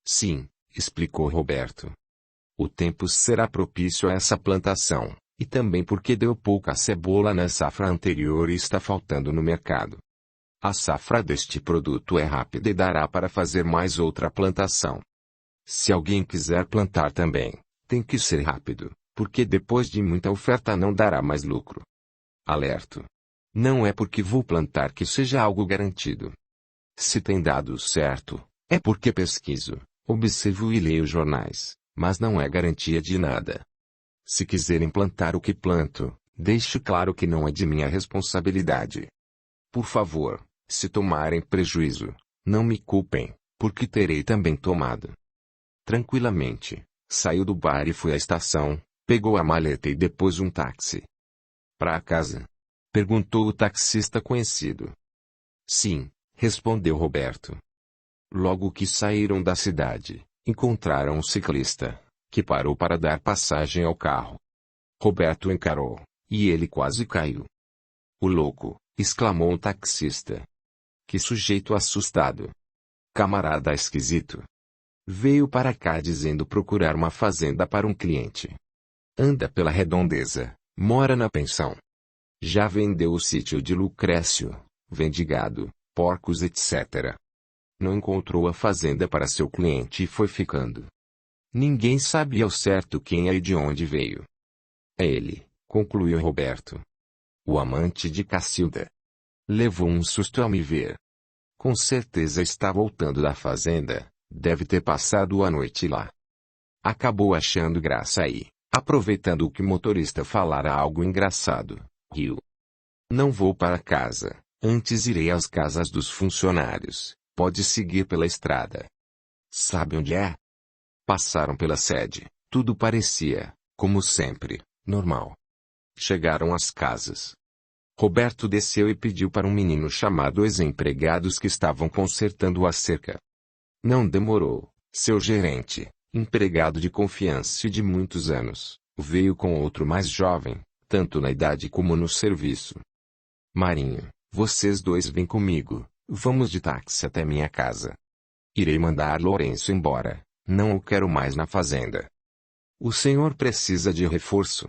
Sim, explicou Roberto. O tempo será propício a essa plantação, e também porque deu pouca cebola na safra anterior e está faltando no mercado. A safra deste produto é rápida e dará para fazer mais outra plantação. Se alguém quiser plantar também, tem que ser rápido, porque depois de muita oferta não dará mais lucro. Alerto. Não é porque vou plantar que seja algo garantido. Se tem dado certo, é porque pesquiso, observo e leio jornais, mas não é garantia de nada. Se quiserem plantar o que planto, deixo claro que não é de minha responsabilidade. Por favor, se tomarem prejuízo, não me culpem, porque terei também tomado. Tranquilamente, saiu do bar e foi à estação, pegou a maleta e depois um táxi. Para casa? Perguntou o taxista conhecido. Sim, respondeu Roberto. Logo que saíram da cidade, encontraram um ciclista, que parou para dar passagem ao carro. Roberto encarou, e ele quase caiu. O louco, exclamou o taxista. Que sujeito assustado. Camarada esquisito. Veio para cá dizendo procurar uma fazenda para um cliente. Anda pela redondeza, mora na pensão. Já vendeu o sítio de Lucrécio, vende gado, porcos etc. Não encontrou a fazenda para seu cliente e foi ficando. Ninguém sabia ao certo quem é e de onde veio. É ele, concluiu Roberto. O amante de Cacilda. Levou um susto ao me ver. Com certeza está voltando da fazenda, deve ter passado a noite lá. Acabou achando graça aí, aproveitando que o motorista falara algo engraçado, riu. Não vou para casa, antes irei às casas dos funcionários, pode seguir pela estrada. Sabe onde é? Passaram pela sede, tudo parecia, como sempre, normal. Chegaram às casas. Roberto desceu e pediu para um menino chamado os empregados que estavam consertando a cerca. Não demorou, seu gerente, empregado de confiança e de muitos anos, veio com outro mais jovem, tanto na idade como no serviço. Marinho, vocês dois vêm comigo, vamos de táxi até minha casa. Irei mandar Lourenço embora, não o quero mais na fazenda. O senhor precisa de reforço.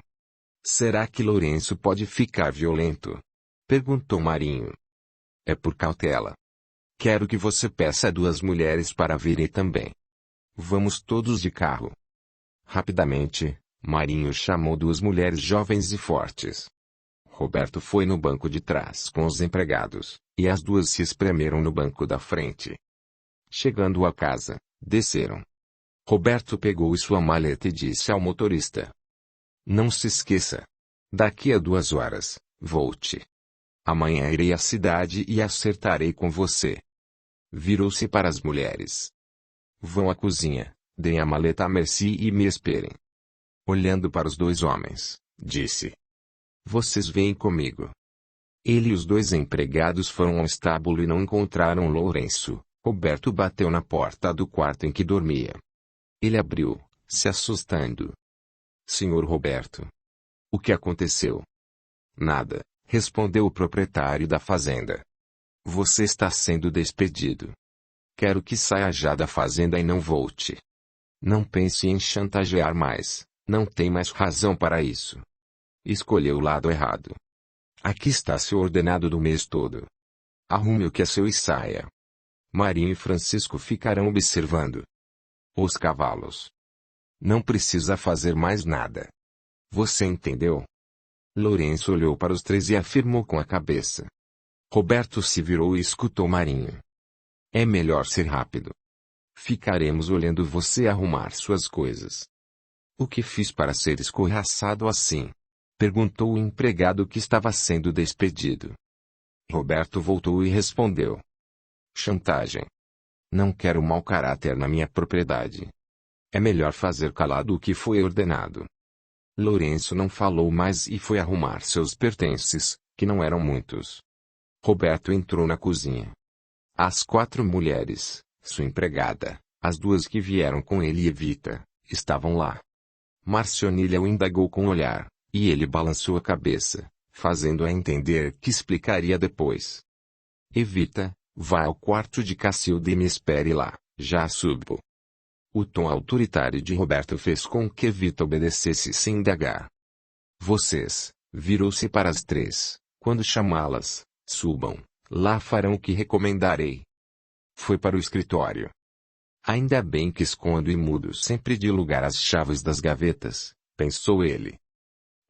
Será que Lourenço pode ficar violento? Perguntou Marinho. É por cautela. Quero que você peça a 2 mulheres para virem também. Vamos todos de carro. Rapidamente, Marinho chamou 2 mulheres jovens e fortes. Roberto foi no banco de trás com os empregados, e as 2 se espremeram no banco da frente. Chegando à casa, desceram. Roberto pegou sua maleta e disse ao motorista. Não se esqueça. Daqui a 2 horas, volte. Amanhã irei à cidade e acertarei com você. Virou-se para as mulheres. Vão à cozinha, deem a maleta a Merci e me esperem. Olhando para os 2 homens, disse. Vocês vêm comigo. Ele e os 2 empregados foram ao estábulo e não encontraram Lourenço. Roberto bateu na porta do quarto em que dormia. Ele abriu, se assustando. Senhor Roberto. O que aconteceu? Nada, respondeu o proprietário da fazenda. Você está sendo despedido. Quero que saia já da fazenda e não volte. Não pense em chantagear mais, não tem mais razão para isso. Escolheu o lado errado. Aqui está seu ordenado do mês todo. Arrume o que é seu e saia. Marinho e Francisco ficarão observando os cavalos. Não precisa fazer mais nada. Você entendeu? Lourenço olhou para os 3 e afirmou com a cabeça. Roberto se virou e escutou Marinho. É melhor ser rápido. Ficaremos olhando você arrumar suas coisas. O que fiz para ser escorraçado assim? Perguntou o empregado que estava sendo despedido. Roberto voltou e respondeu. Chantagem. Não quero mau caráter na minha propriedade. É melhor fazer calado o que foi ordenado. Lourenço não falou mais e foi arrumar seus pertences, que não eram muitos. Roberto entrou na cozinha. As 4 mulheres, sua empregada, as 2 que vieram com ele e Evita, estavam lá. Marcionília o indagou com o olhar, e ele balançou a cabeça, fazendo-a entender que explicaria depois. Evita, vá ao quarto de Cacilda e me espere lá, já subo. O tom autoritário de Roberto fez com que Evita obedecesse sem indagar. Vocês, virou-se para as três, quando chamá-las, subam, lá farão o que recomendarei. Foi para o escritório. Ainda bem que escondo e mudo sempre de lugar as chaves das gavetas, pensou ele.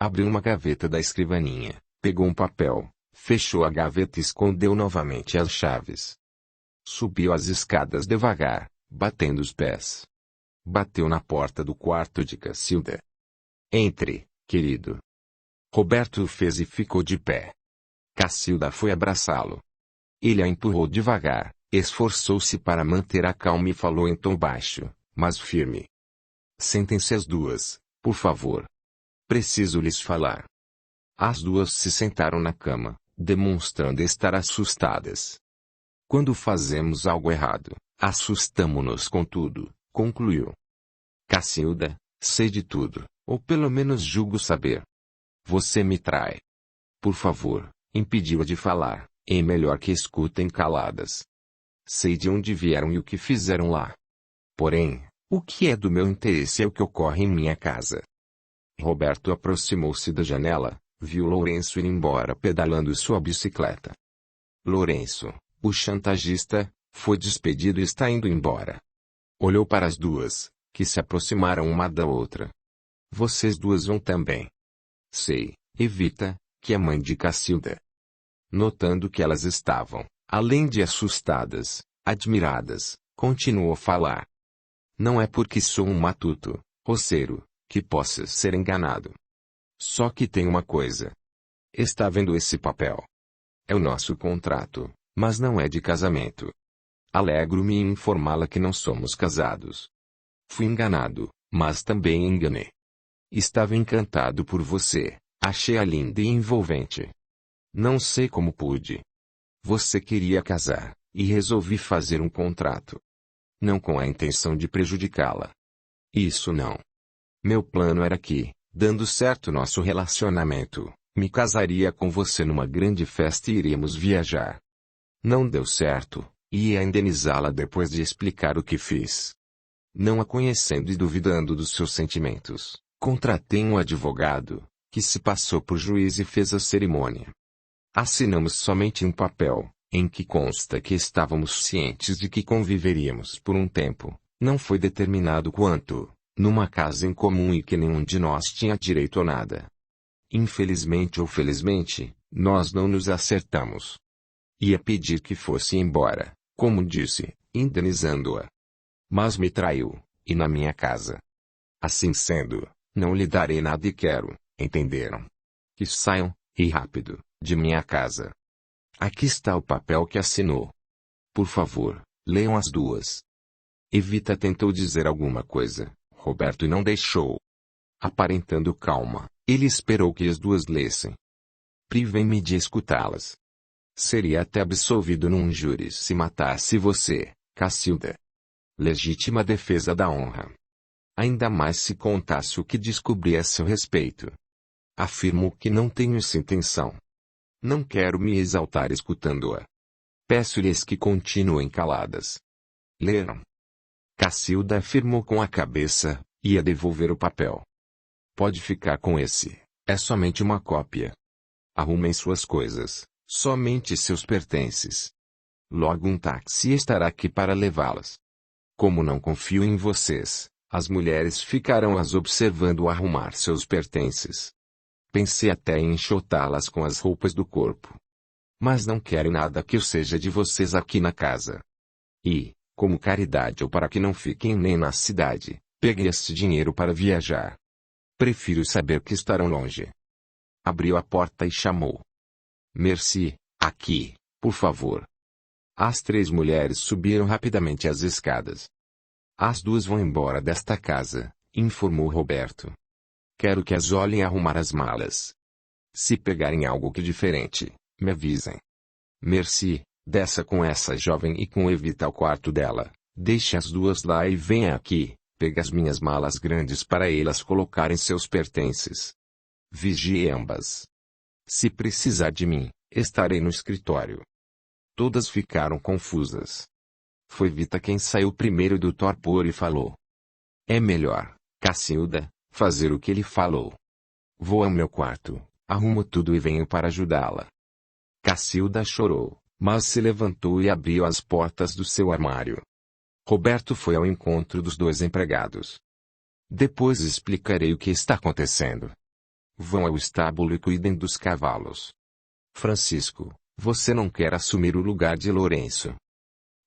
Abriu uma gaveta da escrivaninha, pegou um papel, fechou a gaveta e escondeu novamente as chaves. Subiu as escadas devagar, batendo os pés. Bateu na porta do quarto de Cacilda. Entre, querido. Roberto fez e ficou de pé. Cacilda foi abraçá-lo. Ele a empurrou devagar, esforçou-se para manter a calma e falou em tom baixo, mas firme. Sentem-se as duas, por favor. Preciso lhes falar. As duas se sentaram na cama, demonstrando estar assustadas. Quando fazemos algo errado, assustamo-nos com tudo, concluiu. Cacilda, sei de tudo, ou pelo menos julgo saber. Você me trai. Por favor, impediu-a de falar, é melhor que escutem caladas. Sei de onde vieram e o que fizeram lá. Porém, o que é do meu interesse é o que ocorre em minha casa. Roberto aproximou-se da janela, viu Lourenço ir embora pedalando sua bicicleta. Lourenço, o chantagista, foi despedido e está indo embora. Olhou para as duas, que se aproximaram uma da outra. Vocês duas vão também. Sei, Evita, que é mãe de Cacilda. Notando que elas estavam, além de assustadas, admiradas, continuou a falar. Não é porque sou um matuto, roceiro, que possa ser enganado. Só que tem uma coisa. Está vendo esse papel? É o nosso contrato, mas não é de casamento. Alegro-me em informá-la que não somos casados. Fui enganado, mas também enganei. Estava encantado por você, achei-a linda e envolvente. Não sei como pude. Você queria casar, e resolvi fazer um contrato. Não com a intenção de prejudicá-la. Isso não. Meu plano era que, dando certo nosso relacionamento, me casaria com você numa grande festa e iríamos viajar. Não deu certo, e ia indenizá-la depois de explicar o que fiz. Não a conhecendo e duvidando dos seus sentimentos, contratei um advogado, que se passou por juiz e fez a cerimônia. Assinamos somente um papel, em que consta que estávamos cientes de que conviveríamos por um tempo, não foi determinado quanto, numa casa em comum e que nenhum de nós tinha direito a nada. Infelizmente ou felizmente, nós não nos acertamos. Ia pedir que fosse embora, como disse, indenizando-a. Mas me traiu, e na minha casa. Assim sendo, não lhe darei nada e quero, entenderam? Que saiam, e rápido, de minha casa. Aqui está o papel que assinou. Por favor, leiam as duas. Evita tentou dizer alguma coisa, Roberto não deixou. Aparentando calma, ele esperou que as duas lessem. Privem-me de escutá-las. Seria até absolvido num júri se matasse você, Cacilda. Legítima defesa da honra. Ainda mais se contasse o que descobri a seu respeito. Afirmo que não tenho essa intenção. Não quero me exaltar escutando-a. Peço-lhes que continuem caladas. Leram. Cacilda afirmou com a cabeça, ia devolver o papel. Pode ficar com esse, é somente uma cópia. Arrumem suas coisas, somente seus pertences. Logo um táxi estará aqui para levá-las. Como não confio em vocês, as mulheres ficarão as observando arrumar seus pertences. Pensei até em enxotá-las com as roupas do corpo. Mas não quero nada que eu seja de vocês aqui na casa. E, como caridade ou para que não fiquem nem na cidade, peguei esse dinheiro para viajar. Prefiro saber que estarão longe. Abriu a porta e chamou. Merci, aqui, por favor. As três mulheres subiram rapidamente as escadas. As duas vão embora desta casa, informou Roberto. Quero que as olhem arrumar as malas. Se pegarem algo que diferente, me avisem. Merci, desça com essa jovem e com Evita ao quarto dela, deixe as duas lá e venha aqui, pegue as minhas malas grandes para elas colocarem seus pertences. Vigie ambas. Se precisar de mim, estarei no escritório. Todas ficaram confusas. Foi Vita quem saiu primeiro do torpor e falou. É melhor, Cacilda, fazer o que ele falou. Vou ao meu quarto, arrumo tudo e venho para ajudá-la. Cacilda chorou, mas se levantou e abriu as portas do seu armário. Roberto foi ao encontro dos dois empregados. Depois explicarei o que está acontecendo. Vão ao estábulo e cuidem dos cavalos. Francisco, você não quer assumir o lugar de Lourenço?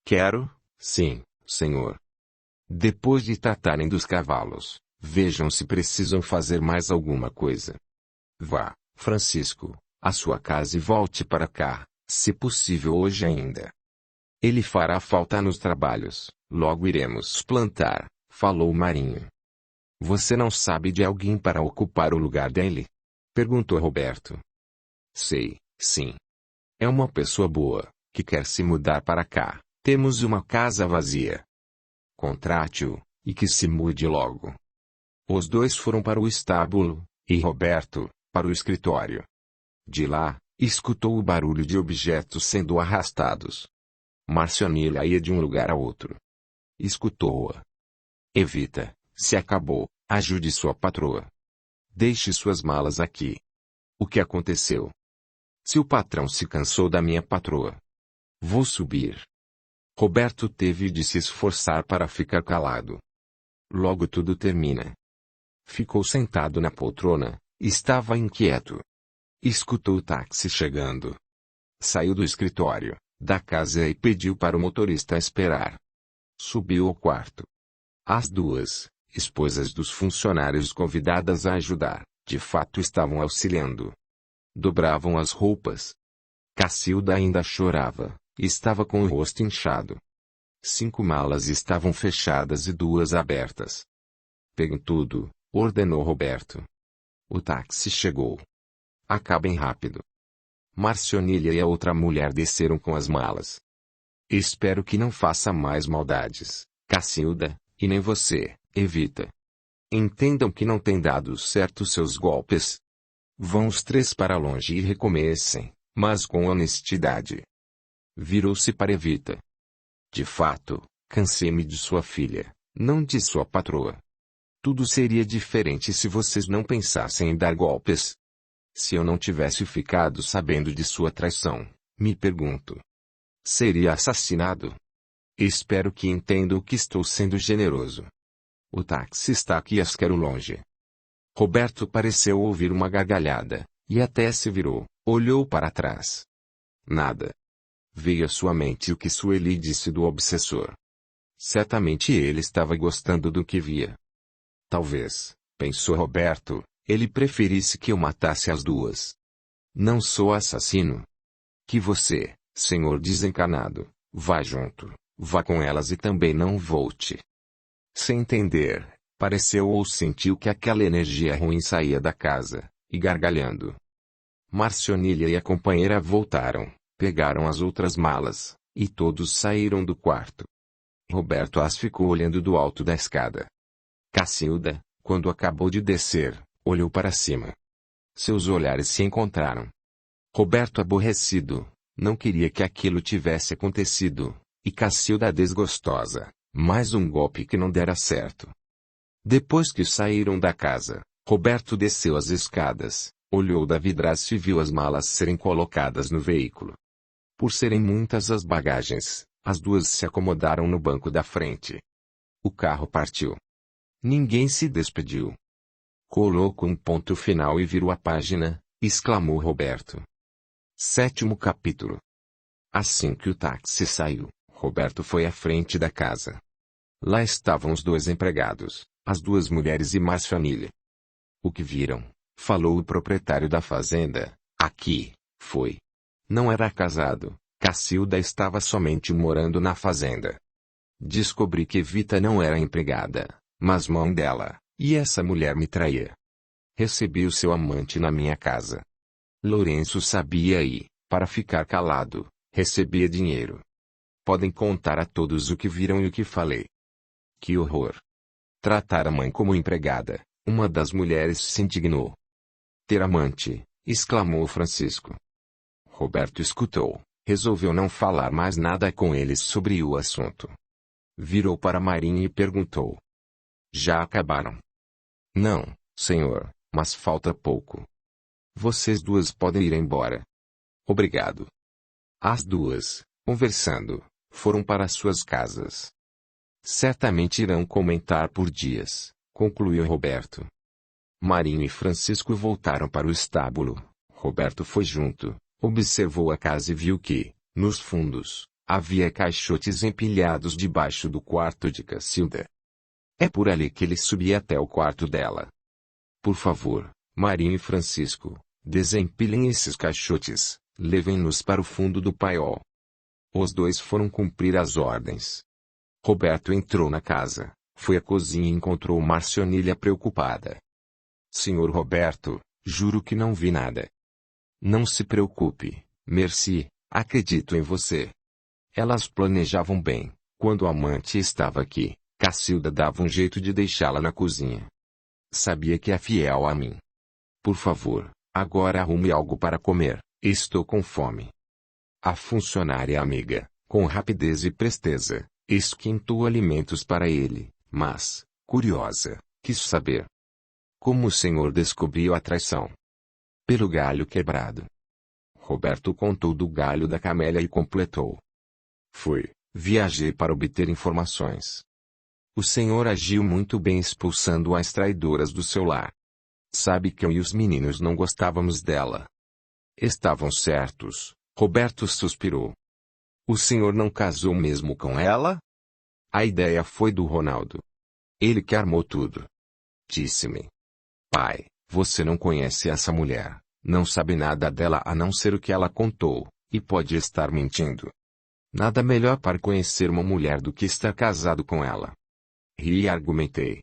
Quero, sim, senhor. Depois de tratarem dos cavalos, vejam se precisam fazer mais alguma coisa. Vá, Francisco, à sua casa e volte para cá, se possível hoje ainda. Ele fará falta nos trabalhos, logo iremos plantar, falou Marinho. Você não sabe de alguém para ocupar o lugar dele? Perguntou Roberto. Sei, sim. É uma pessoa boa, que quer se mudar para cá. Temos uma casa vazia. Contrate-o, e que se mude logo. Os dois foram para o estábulo, e Roberto, para o escritório. De lá, escutou o barulho de objetos sendo arrastados. Marcionilha ia de um lugar a outro. Escutou-a. Evita, se acabou, ajude sua patroa. Deixe suas malas aqui. O que aconteceu? Se o patrão se cansou da minha patroa. Vou subir. Roberto teve de se esforçar para ficar calado. Logo tudo termina. Ficou sentado na poltrona, estava inquieto. Escutou o táxi chegando. Saiu do escritório, da casa e pediu para o motorista esperar. Subiu ao quarto. As duas, esposas dos funcionários convidadas a ajudar, de fato estavam auxiliando. Dobravam as roupas. Cacilda ainda chorava, estava com o rosto inchado. 5 malas estavam fechadas e 2 abertas. Peguem tudo, ordenou Roberto. O táxi chegou. Acabem rápido. Marcionilha e a outra mulher desceram com as malas. Espero que não faça mais maldades, Cacilda, e nem você, Evita. Entendam que não tem dado certo seus golpes. Vão os 3 para longe e recomecem, mas com honestidade. Virou-se para Evita. De fato, cansei-me de sua filha, não de sua patroa. Tudo seria diferente se vocês não pensassem em dar golpes. Se eu não tivesse ficado sabendo de sua traição, me pergunto. Seria assassinado? Espero que entendam que estou sendo generoso. O táxi está aqui às quero longe. Roberto pareceu ouvir uma gargalhada, e até se virou, olhou para trás. Nada. Veio à sua mente o que Sueli disse do obsessor. Certamente ele estava gostando do que via. Talvez, pensou Roberto, ele preferisse que eu matasse as duas. Não sou assassino. Que você, senhor desencanado, vá junto, vá com elas e também não volte. Sem entender, pareceu ou sentiu que aquela energia ruim saía da casa, e gargalhando. Marcionilha e a companheira voltaram, pegaram as outras malas, e todos saíram do quarto. Roberto as ficou olhando do alto da escada. Cacilda, quando acabou de descer, olhou para cima. Seus olhares se encontraram. Roberto aborrecido, não queria que aquilo tivesse acontecido, e Cacilda desgostosa, mais um golpe que não dera certo. Depois que saíram da casa, Roberto desceu as escadas, olhou da vidraça e viu as malas serem colocadas no veículo. Por serem muitas as bagagens, as duas se acomodaram no banco da frente. O carro partiu. Ninguém se despediu. Colocou um ponto final e virou a página, exclamou Roberto. 7º capítulo. Assim que o táxi saiu, Roberto foi à frente da casa. Lá estavam os 2 empregados, as 2 mulheres e mais família. O que viram, falou o proprietário da fazenda, aqui, foi. Não era casado, Cacilda estava somente morando na fazenda. Descobri que Evita não era empregada, mas mão dela, e essa mulher me traía. Recebi o seu amante na minha casa. Lourenço sabia e, para ficar calado, recebia dinheiro. Podem contar a todos o que viram e o que falei. Que horror! Tratar a mãe como empregada, uma das mulheres se indignou. Ter amante, exclamou Francisco. Roberto escutou, resolveu não falar mais nada com eles sobre o assunto. Virou para Marinho e perguntou. Já acabaram? Não, senhor, mas falta pouco. Vocês duas podem ir embora. Obrigado. As duas, conversando, foram para suas casas. Certamente irão comentar por dias, concluiu Roberto. Marinho e Francisco voltaram para o estábulo. Roberto foi junto, observou a casa e viu que, nos fundos, havia caixotes empilhados debaixo do quarto de Cacilda. É por ali que ele subia até o quarto dela. Por favor, Marinho e Francisco, desempilhem esses caixotes, levem-nos para o fundo do paiol. Os dois foram cumprir as ordens. Roberto entrou na casa, foi à cozinha e encontrou Marcionilha preocupada. Senhor Roberto, juro que não vi nada. Não se preocupe, Merci, acredito em você. Elas planejavam bem. Quando a amante estava aqui, Cacilda dava um jeito de deixá-la na cozinha. Sabia que é fiel a mim. Por favor, agora arrume algo para comer, estou com fome. A funcionária amiga, com rapidez e presteza, esquentou alimentos para ele, mas, curiosa, quis saber. Como o senhor descobriu a traição? Pelo galho quebrado. Roberto contou do galho da camélia e completou. Viajei para obter informações. O senhor agiu muito bem expulsando as traidoras do seu lar. Sabe que eu e os meninos não gostávamos dela. Estavam certos, Roberto suspirou. O senhor não casou mesmo com ela? A ideia foi do Ronaldo. Ele que armou tudo. Disse-me. Pai, você não conhece essa mulher, não sabe nada dela a não ser o que ela contou, e pode estar mentindo. Nada melhor para conhecer uma mulher do que estar casado com ela. Ri e argumentei.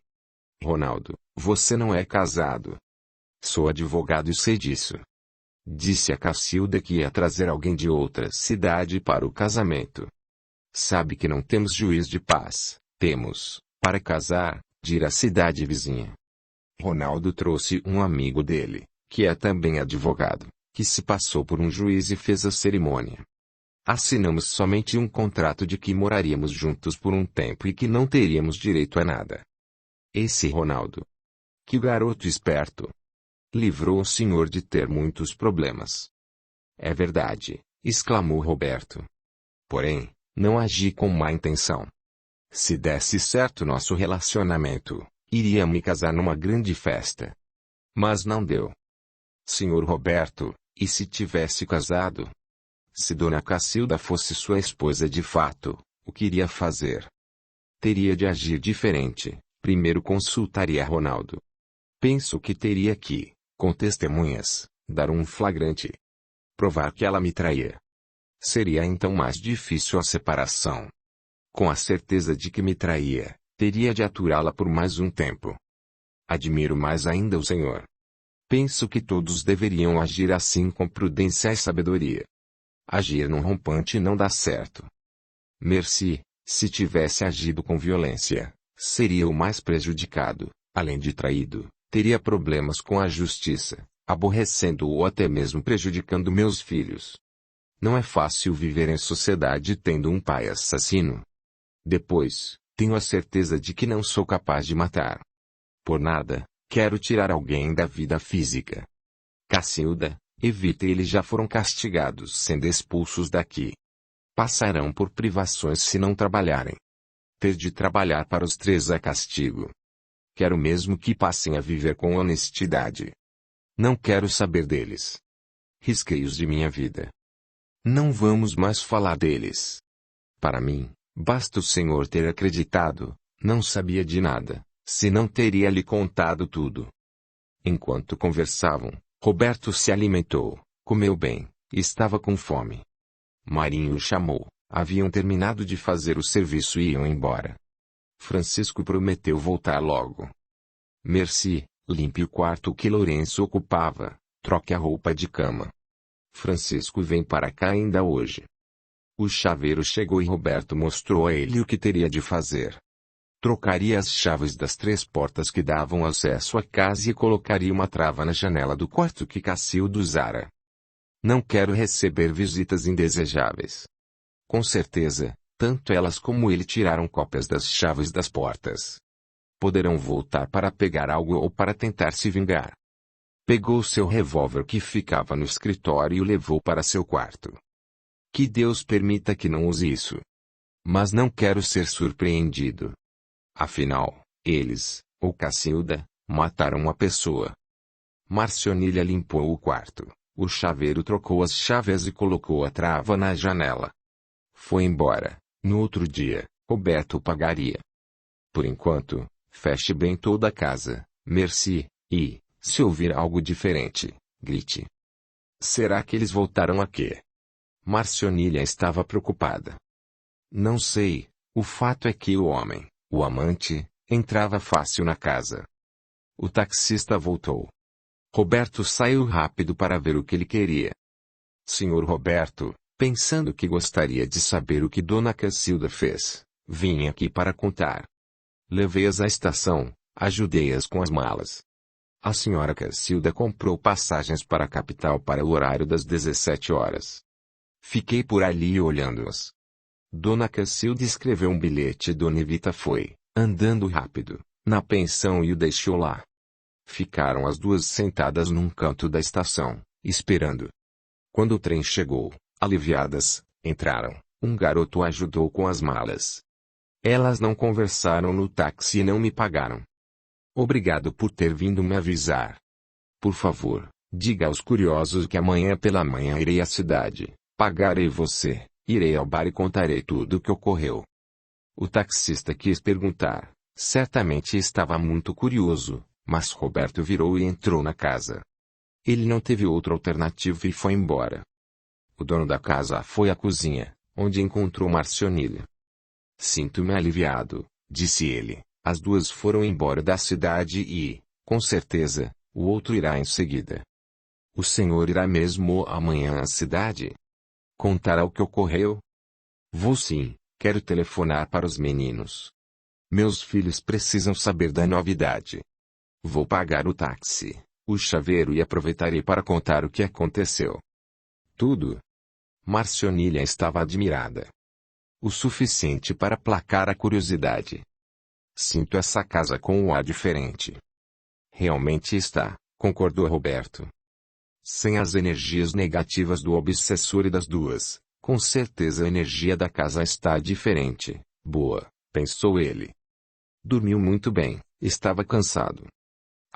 Ronaldo, você não é casado. Sou advogado e sei disso. Disse a Cacilda que ia trazer alguém de outra cidade para o casamento. Sabe que não temos juiz de paz, temos, para casar, de ir à cidade vizinha. Ronaldo trouxe um amigo dele, que é também advogado, que se passou por um juiz e fez a cerimônia. Assinamos somente um contrato de que moraríamos juntos por um tempo e que não teríamos direito a nada. Esse Ronaldo. Que garoto esperto. Livrou o senhor de ter muitos problemas. É verdade, exclamou Roberto. Porém, não agi com má intenção. Se desse certo nosso relacionamento, iria me casar numa grande festa. Mas não deu. Senhor Roberto, e se tivesse casado? Se Dona Cacilda fosse sua esposa de fato, o que iria fazer? Teria de agir diferente, primeiro consultaria Ronaldo. Penso que teria que, com testemunhas, dar um flagrante. Provar que ela me traía. Seria então mais difícil a separação. Com a certeza de que me traía, teria de aturá-la por mais um tempo. Admiro mais ainda o senhor. Penso que todos deveriam agir assim com prudência e sabedoria. Agir num rompante não dá certo. Merci, se tivesse agido com violência, seria o mais prejudicado, além de traído, teria problemas com a justiça, aborrecendo ou até mesmo prejudicando meus filhos. Não é fácil viver em sociedade tendo um pai assassino. Depois, tenho a certeza de que não sou capaz de matar. Por nada, quero tirar alguém da vida física. Cacilda, evite, eles já foram castigados sendo expulsos daqui. Passarão por privações se não trabalharem. Ter de trabalhar para os três é castigo. Quero mesmo que passem a viver com honestidade. Não quero saber deles. Risquei-os de minha vida. Não vamos mais falar deles. Para mim, basta o senhor ter acreditado, não sabia de nada, senão teria lhe contado tudo. Enquanto conversavam, Roberto se alimentou, comeu bem, estava com fome. Marinho o chamou, haviam terminado de fazer o serviço e iam embora. Francisco prometeu voltar logo. Merci, limpe o quarto que Lourenço ocupava, troque a roupa de cama. Francisco vem para cá ainda hoje. O chaveiro chegou e Roberto mostrou a ele o que teria de fazer. Trocaria as chaves das 3 portas que davam acesso à casa e colocaria uma trava na janela do quarto que Cacilda usara. Não quero receber visitas indesejáveis. Com certeza, tanto elas como ele tiraram cópias das chaves das portas. Poderão voltar para pegar algo ou para tentar se vingar. Pegou seu revólver que ficava no escritório e o levou para seu quarto. Que Deus permita que não use isso. Mas não quero ser surpreendido. Afinal, eles, ou Cacilda, mataram uma pessoa. Marcionilha limpou o quarto. O chaveiro trocou as chaves e colocou a trava na janela. Foi embora. No outro dia, Roberto pagaria. Por enquanto, feche bem toda a casa, merci, e, se ouvir algo diferente, grite. Será que eles voltaram a quê? Marcionilha estava preocupada. Não sei, o fato é que o homem, o amante, entrava fácil na casa. O taxista voltou. Roberto saiu rápido para ver o que ele queria. Senhor Roberto, pensando que gostaria de saber o que Dona Cacilda fez, vim aqui para contar. Levei-as à estação, ajudei-as com as malas. A senhora Cacilda comprou passagens para a capital para o horário das 17 horas. Fiquei por ali olhando-as. Dona Cacilda escreveu um bilhete e Dona Evita foi, andando rápido, na pensão e o deixou lá. Ficaram as duas sentadas num canto da estação, esperando. Quando o trem chegou, aliviadas, entraram. Um garoto ajudou com as malas. Elas não conversaram no táxi e não me pagaram. Obrigado por ter vindo me avisar. Por favor, diga aos curiosos que amanhã pela manhã irei à cidade, pagarei você, irei ao bar e contarei tudo o que ocorreu. O taxista quis perguntar, certamente estava muito curioso. Mas Roberto virou e entrou na casa. Ele não teve outra alternativa e foi embora. O dono da casa foi à cozinha, onde encontrou Marcionilha. Sinto-me aliviado, disse ele. As duas foram embora da cidade e, com certeza, o outro irá em seguida. O senhor irá mesmo amanhã à cidade? Contará o que ocorreu? Vou sim, quero telefonar para os meninos. Meus filhos precisam saber da novidade. Vou pagar o táxi, o chaveiro e aproveitarei para contar o que aconteceu. Tudo? Marcionilha estava admirada. O suficiente para aplacar a curiosidade. Sinto essa casa com um ar diferente. Realmente está, concordou Roberto. Sem as energias negativas do obsessor e das duas, com certeza a energia da casa está diferente. Boa, pensou ele. Dormiu muito bem, estava cansado.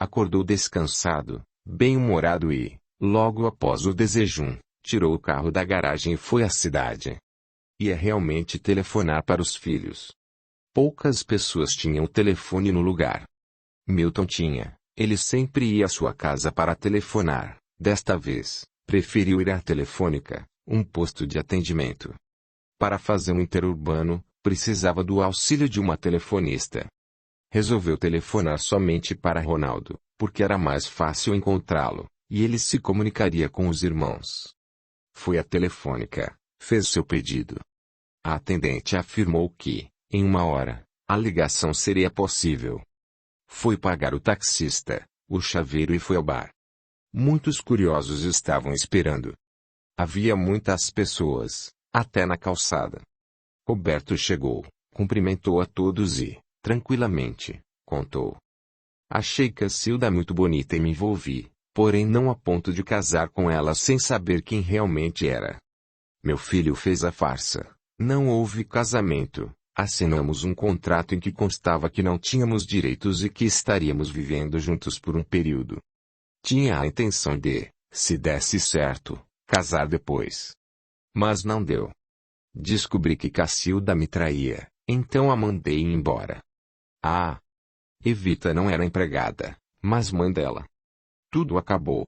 Acordou descansado, bem-humorado e, logo após o desjejum, tirou o carro da garagem e foi à cidade. Ia realmente telefonar para os filhos. Poucas pessoas tinham telefone no lugar. Milton tinha, ele sempre ia à sua casa para telefonar, desta vez, preferiu ir à telefônica, um posto de atendimento. Para fazer um interurbano, precisava do auxílio de uma telefonista. Resolveu telefonar somente para Ronaldo, porque era mais fácil encontrá-lo, e ele se comunicaria com os irmãos. Foi à telefônica, fez seu pedido. A atendente afirmou que, em 1 hora, a ligação seria possível. Foi pagar o taxista, o chaveiro e foi ao bar. Muitos curiosos estavam esperando. Havia muitas pessoas, até na calçada. Roberto chegou, cumprimentou a todos e, tranquilamente, contou. Achei Cacilda muito bonita e me envolvi, porém não a ponto de casar com ela sem saber quem realmente era. Meu filho fez a farsa. Não houve casamento, assinamos um contrato em que constava que não tínhamos direitos e que estaríamos vivendo juntos por um período. Tinha a intenção de, se desse certo, casar depois. Mas não deu. Descobri que Cacilda me traía, então a mandei embora. Ah! Evita não era empregada, mas mãe dela. Tudo acabou.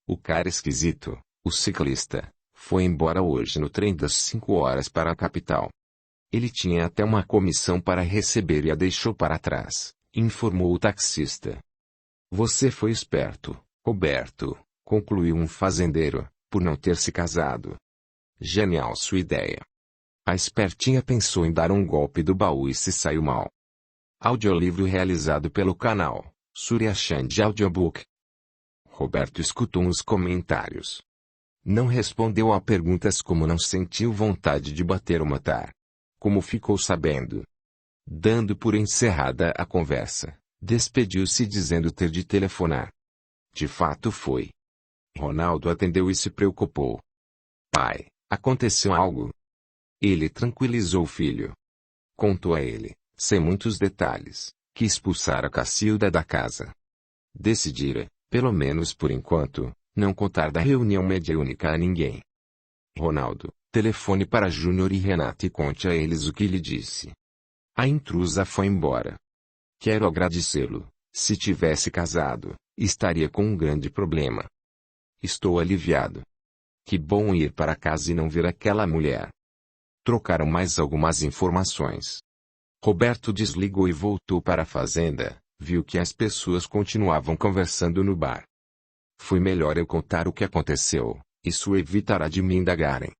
O cara esquisito, o ciclista, foi embora hoje no trem das 5 horas para a capital. Ele tinha até uma comissão para receber e a deixou para trás, informou o taxista. Você foi esperto, Roberto, concluiu um fazendeiro, por não ter se casado. Genial sua ideia. A espertinha pensou em dar um golpe do baú e se saiu mal. Audiolivro realizado pelo canal Surya Chand Audiobook. Roberto escutou os comentários. Não respondeu a perguntas como não sentiu vontade de bater ou matar. Como ficou sabendo? Dando por encerrada a conversa, despediu-se dizendo ter de telefonar. De fato foi. Ronaldo atendeu e se preocupou. Pai, aconteceu algo? Ele tranquilizou o filho. Contou a ele, sem muitos detalhes, que expulsara Cacilda da casa. Decidira, pelo menos por enquanto, não contar da reunião mediúnica a ninguém. Ronaldo, telefone para Júnior e Renata e conte a eles o que lhe disse. A intrusa foi embora. Quero agradecê-lo. Se tivesse casado, estaria com um grande problema. Estou aliviado. Que bom ir para casa e não ver aquela mulher. Trocaram mais algumas informações. Roberto desligou e voltou para a fazenda, viu que as pessoas continuavam conversando no bar. Foi melhor eu contar o que aconteceu, isso evitará de me indagarem.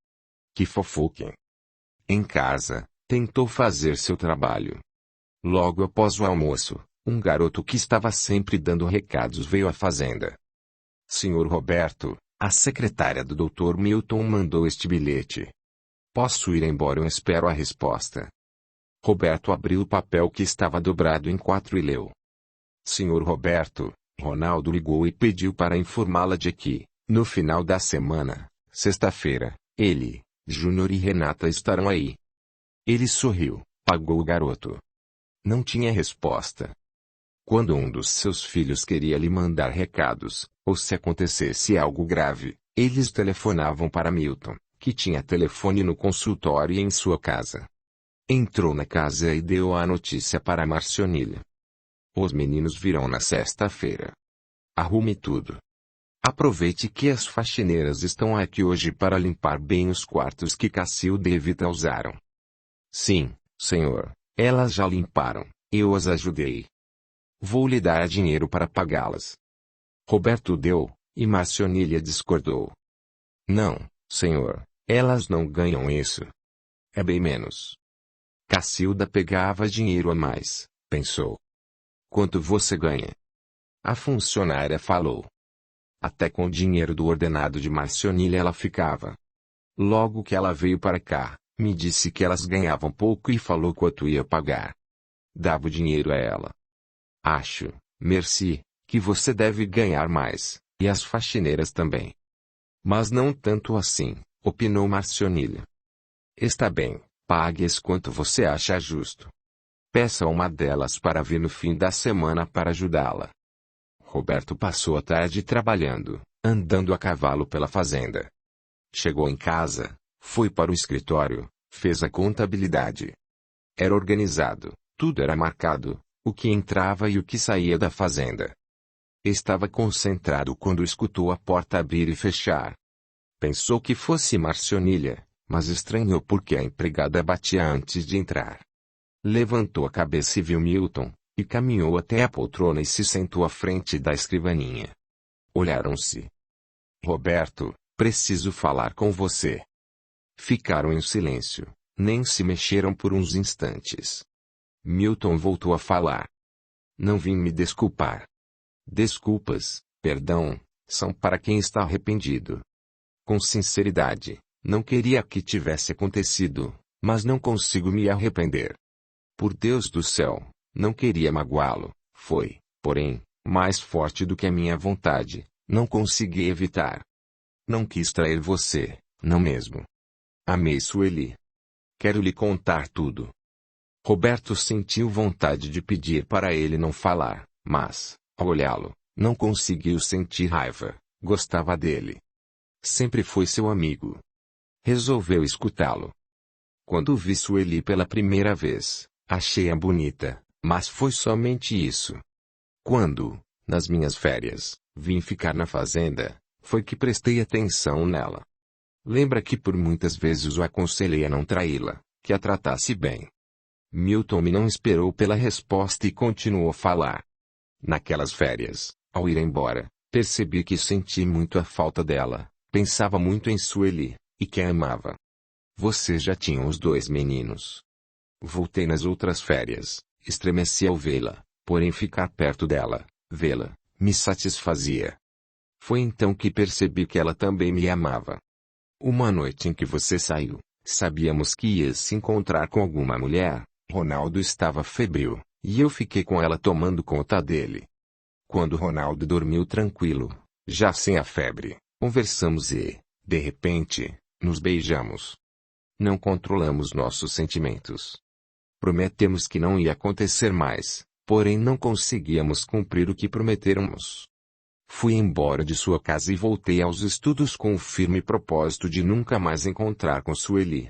Que fofoquem. Em casa, tentou fazer seu trabalho. Logo após o almoço, um garoto que estava sempre dando recados veio à fazenda. Senhor Roberto, a secretária do Dr. Milton mandou este bilhete. Posso ir embora? Eu espero a resposta. Roberto abriu o papel que estava dobrado em 4 e leu. Senhor Roberto, Ronaldo ligou e pediu para informá-la de que, no final da semana, sexta-feira, ele, Júnior e Renata estarão aí. Ele sorriu, pagou o garoto. Não tinha resposta. Quando um dos seus filhos queria lhe mandar recados, ou se acontecesse algo grave, eles telefonavam para Milton, que tinha telefone no consultório e em sua casa. Entrou na casa e deu a notícia para Marcionilha. Os meninos virão na sexta-feira. Arrume tudo. Aproveite que as faxineiras estão aqui hoje para limpar bem os quartos que Cacilda e Evita usaram. Sim, senhor, elas já limparam, eu as ajudei. Vou lhe dar dinheiro para pagá-las. Roberto deu, e Marcionilha discordou. Não, senhor, elas não ganham isso. É bem menos. Cacilda pegava dinheiro a mais, pensou. Quanto você ganha? A funcionária falou. Até com o dinheiro do ordenado de Marcionilha ela ficava. Logo que ela veio para cá, me disse que elas ganhavam pouco e falou quanto ia pagar. Dava o dinheiro a ela. Acho, merci, que você deve ganhar mais, e as faxineiras também. Mas não tanto assim, opinou Marcionilha. Está bem, pague-as quanto você acha justo. Peça a uma delas para vir no fim da semana para ajudá-la. Roberto passou a tarde trabalhando, andando a cavalo pela fazenda. Chegou em casa, foi para o escritório, fez a contabilidade. Era organizado, tudo era marcado, o que entrava e o que saía da fazenda. Estava concentrado quando escutou a porta abrir e fechar. Pensou que fosse Marcionilha, mas estranhou porque a empregada batia antes de entrar. Levantou a cabeça e viu Milton, e caminhou até a poltrona e se sentou à frente da escrivaninha. Olharam-se. Roberto, preciso falar com você. Ficaram em silêncio, nem se mexeram por uns instantes. Milton voltou a falar. Não vim me desculpar. Desculpas, perdão, são para quem está arrependido. Com sinceridade, não queria que tivesse acontecido, mas não consigo me arrepender. Por Deus do céu, não queria magoá-lo, foi, porém, mais forte do que a minha vontade, não consegui evitar. Não quis trair você, não mesmo. Amei Sueli. Quero lhe contar tudo. Roberto sentiu vontade de pedir para ele não falar, mas, ao olhá-lo, não conseguiu sentir raiva, gostava dele. Sempre foi seu amigo. Resolveu escutá-lo. Quando vi Sueli pela primeira vez, achei-a bonita, mas foi somente isso. Quando, nas minhas férias, vim ficar na fazenda, foi que prestei atenção nela. Lembra que por muitas vezes o aconselhei a não traí-la, que a tratasse bem. Milton me não esperou pela resposta e continuou a falar. Naquelas férias, ao ir embora, percebi que senti muito a falta dela, pensava muito em Sueli, e que a amava. Você já tinha os 2 meninos. Voltei nas outras férias, estremeci ao vê-la, porém ficar perto dela, vê-la, me satisfazia. Foi então que percebi que ela também me amava. Uma noite em que você saiu, sabíamos que ia se encontrar com alguma mulher, Ronaldo estava febril, e eu fiquei com ela tomando conta dele. Quando Ronaldo dormiu tranquilo, já sem a febre, conversamos e, de repente, nos beijamos. Não controlamos nossos sentimentos. Prometemos que não ia acontecer mais, porém não conseguíamos cumprir o que prometéramos. Fui embora de sua casa e voltei aos estudos com o firme propósito de nunca mais encontrar com Sueli.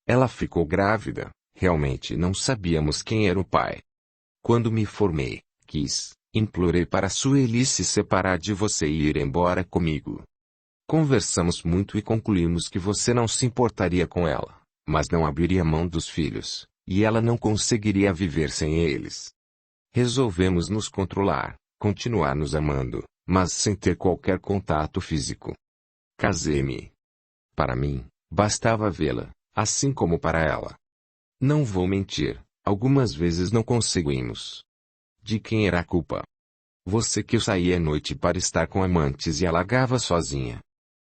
Ela ficou grávida, realmente não sabíamos quem era o pai. Quando me formei, implorei para Sueli se separar de você e ir embora comigo. Conversamos muito e concluímos que você não se importaria com ela, mas não abriria mão dos filhos, e ela não conseguiria viver sem eles. Resolvemos nos controlar, continuar nos amando, mas sem ter qualquer contato físico. Casei-me. Para mim, bastava vê-la, assim como para ela. Não vou mentir, algumas vezes não conseguimos. De quem era a culpa? Você que saía à noite para estar com amantes e a largava sozinha.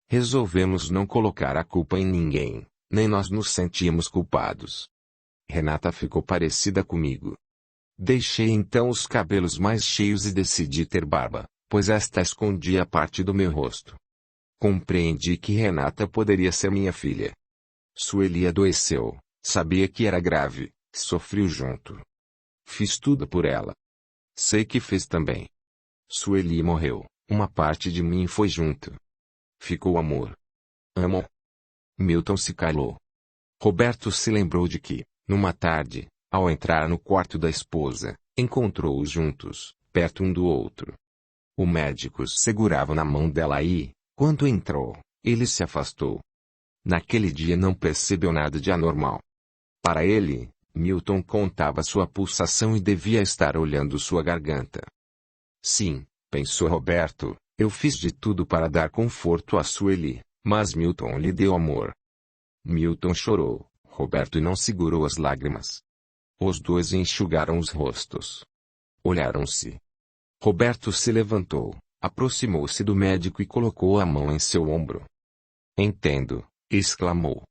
Resolvemos não colocar a culpa em ninguém, nem nós nos sentíamos culpados. Renata ficou parecida comigo. Deixei então os cabelos mais cheios e decidi ter barba, pois esta escondia parte do meu rosto. Compreendi que Renata poderia ser minha filha. Sueli adoeceu, sabia que era grave, sofreu junto. Fiz tudo por ela. Sei que fez também. Sueli morreu, uma parte de mim foi junto. Ficou amor. Amo. Milton se calou. Roberto se lembrou de que, numa tarde, ao entrar no quarto da esposa, encontrou-os juntos, perto um do outro. O médico segurava na mão dela e, quando entrou, ele se afastou. Naquele dia não percebeu nada de anormal. Para ele, Milton contava sua pulsação e devia estar olhando sua garganta. Sim, pensou Roberto, eu fiz de tudo para dar conforto a Sueli, mas Milton lhe deu amor. Milton chorou, Roberto não segurou as lágrimas. Os dois enxugaram os rostos. Olharam-se. Roberto se levantou, aproximou-se do médico e colocou a mão em seu ombro. Entendo, exclamou.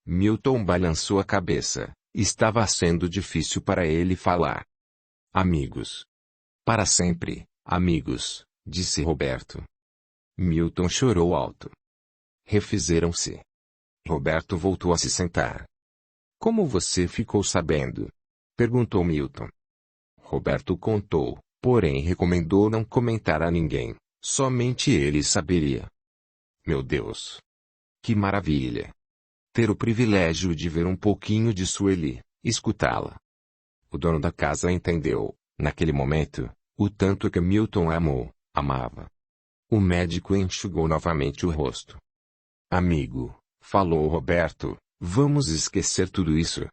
Milton balançou a cabeça, estava sendo difícil para ele falar. Amigos. Para sempre, amigos, disse Roberto. Milton chorou alto. Refizeram-se. Roberto voltou a se sentar. Como você ficou sabendo? Perguntou Milton. Roberto contou, porém recomendou não comentar a ninguém, somente ele saberia. Meu Deus! Que maravilha! Ter o privilégio de ver um pouquinho de Sueli, escutá-la. O dono da casa entendeu, naquele momento, o tanto que Milton amava. O médico enxugou novamente o rosto. Amigo, falou Roberto, vamos esquecer tudo isso.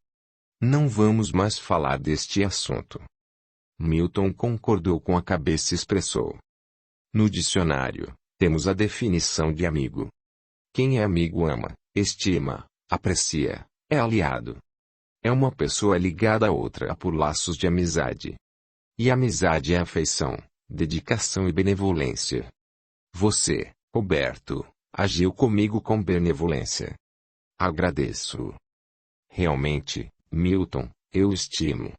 Não vamos mais falar deste assunto. Milton concordou com a cabeça e expressou. No dicionário, temos a definição de amigo. Quem é amigo ama, estima, aprecia, é aliado. É uma pessoa ligada a outra por laços de amizade. E amizade é afeição, dedicação e benevolência. Você, Roberto, agiu comigo com benevolência. Agradeço. Realmente, Milton, eu estimo.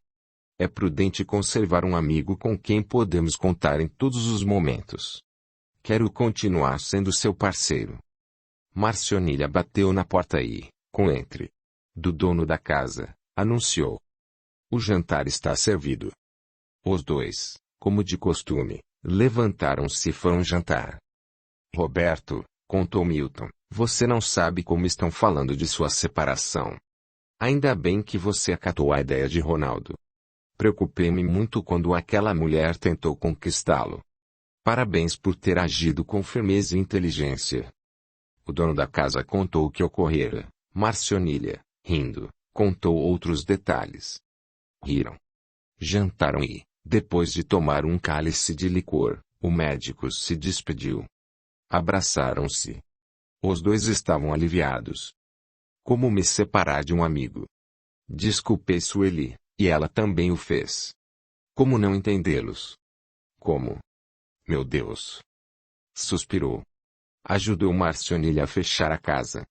É prudente conservar um amigo com quem podemos contar em todos os momentos. Quero continuar sendo seu parceiro. Marcionilha bateu na porta e, com entre do dono da casa, anunciou. O jantar está servido. Os dois, como de costume, levantaram-se e foram jantar. Roberto, contou Milton, você não sabe como estão falando de sua separação. Ainda bem que você acatou a ideia de Ronaldo. Preocupei-me muito quando aquela mulher tentou conquistá-lo. Parabéns por ter agido com firmeza e inteligência. O dono da casa contou o que ocorrera. Marcionilha, rindo, contou outros detalhes. Riram. Jantaram e, depois de tomar um cálice de licor, o médico se despediu. Abraçaram-se. Os dois estavam aliviados. Como me separar de um amigo? Desculpei Sueli, e ela também o fez. Como não entendê-los? Como? Meu Deus! Suspirou. Ajudou Marcionilha a fechar a casa.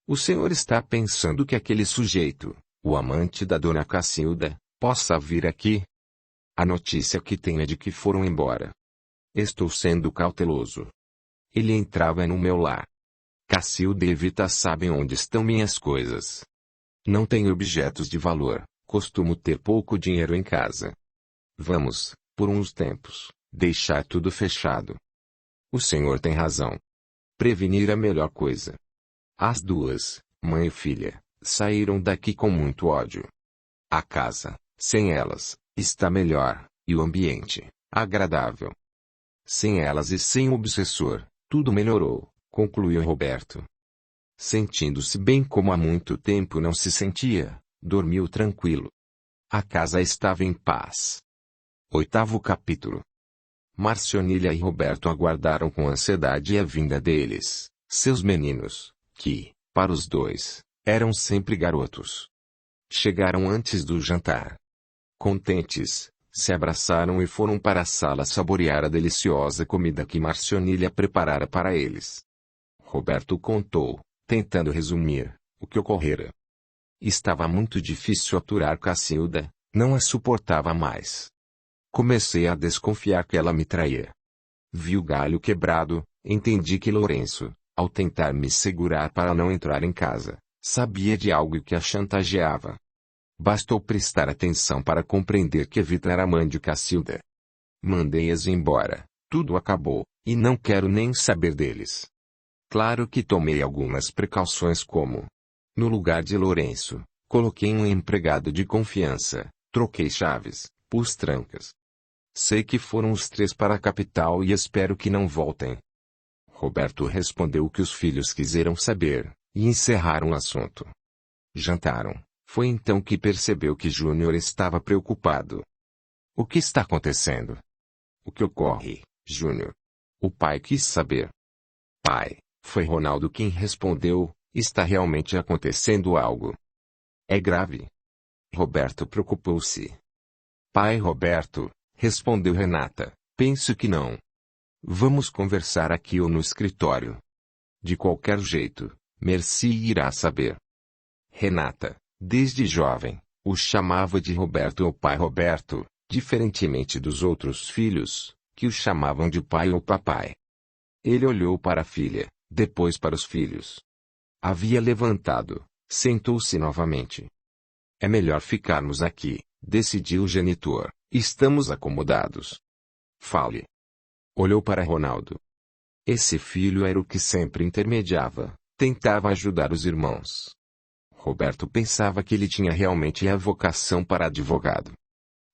O senhor está pensando que aquele sujeito, O amante da dona Cacilda, possa vir aqui? A notícia que tenho é de que foram embora. Estou sendo cauteloso. Ele entrava no meu lar. Cacilda e Vita sabem onde estão minhas coisas. Não tenho objetos de valor, costumo ter pouco dinheiro em casa. Vamos, por uns tempos, deixar tudo fechado. O senhor tem razão. Prevenir é a melhor coisa. As duas, mãe e filha, saíram daqui com muito ódio. A casa, sem elas, está melhor, e o ambiente, agradável. Sem elas e sem o obsessor, tudo melhorou, concluiu Roberto. Sentindo-se bem como há muito tempo não se sentia, dormiu tranquilo. A casa estava em paz. 8º capítulo. Marcionília e Roberto aguardaram com ansiedade a vinda deles, seus meninos, que, para os dois, eram sempre garotos. Chegaram antes do jantar. Contentes, se abraçaram e foram para a sala saborear a deliciosa comida que Marcionília preparara para eles. Roberto contou, tentando resumir, o que ocorrera. Estava muito difícil aturar Cacilda, não a suportava mais. Comecei a desconfiar que ela me traía. Vi o galho quebrado, entendi que Lourenço, ao tentar me segurar para não entrar em casa, sabia de algo que a chantageava. Bastou prestar atenção para compreender que Vita era mãe de Cacilda. Mandei-as embora, tudo acabou, e não quero nem saber deles. Claro que tomei algumas precauções como: no lugar de Lourenço, coloquei um empregado de confiança, troquei chaves, pus trancas. Sei que foram os 3 para a capital e espero que não voltem. Roberto respondeu o que os filhos quiseram saber, e encerraram o assunto. Jantaram. Foi então que percebeu que Júnior estava preocupado. O que está acontecendo? O que ocorre, Júnior? O pai quis saber. Pai, foi Ronaldo quem respondeu, está realmente acontecendo algo. É grave? Roberto preocupou-se. Pai Roberto, respondeu Renata, penso que não. Vamos conversar aqui ou no escritório. De qualquer jeito, Merci irá saber. Renata, desde jovem, o chamava de Roberto ou pai Roberto, diferentemente dos outros filhos, que o chamavam de pai ou papai. Ele olhou para a filha, depois para os filhos. Havia levantado, sentou-se novamente. É melhor ficarmos aqui, decidiu o genitor, estamos acomodados. Fale. Olhou para Ronaldo. Esse filho era o que sempre intermediava, tentava ajudar os irmãos. Roberto pensava que ele tinha realmente a vocação para advogado.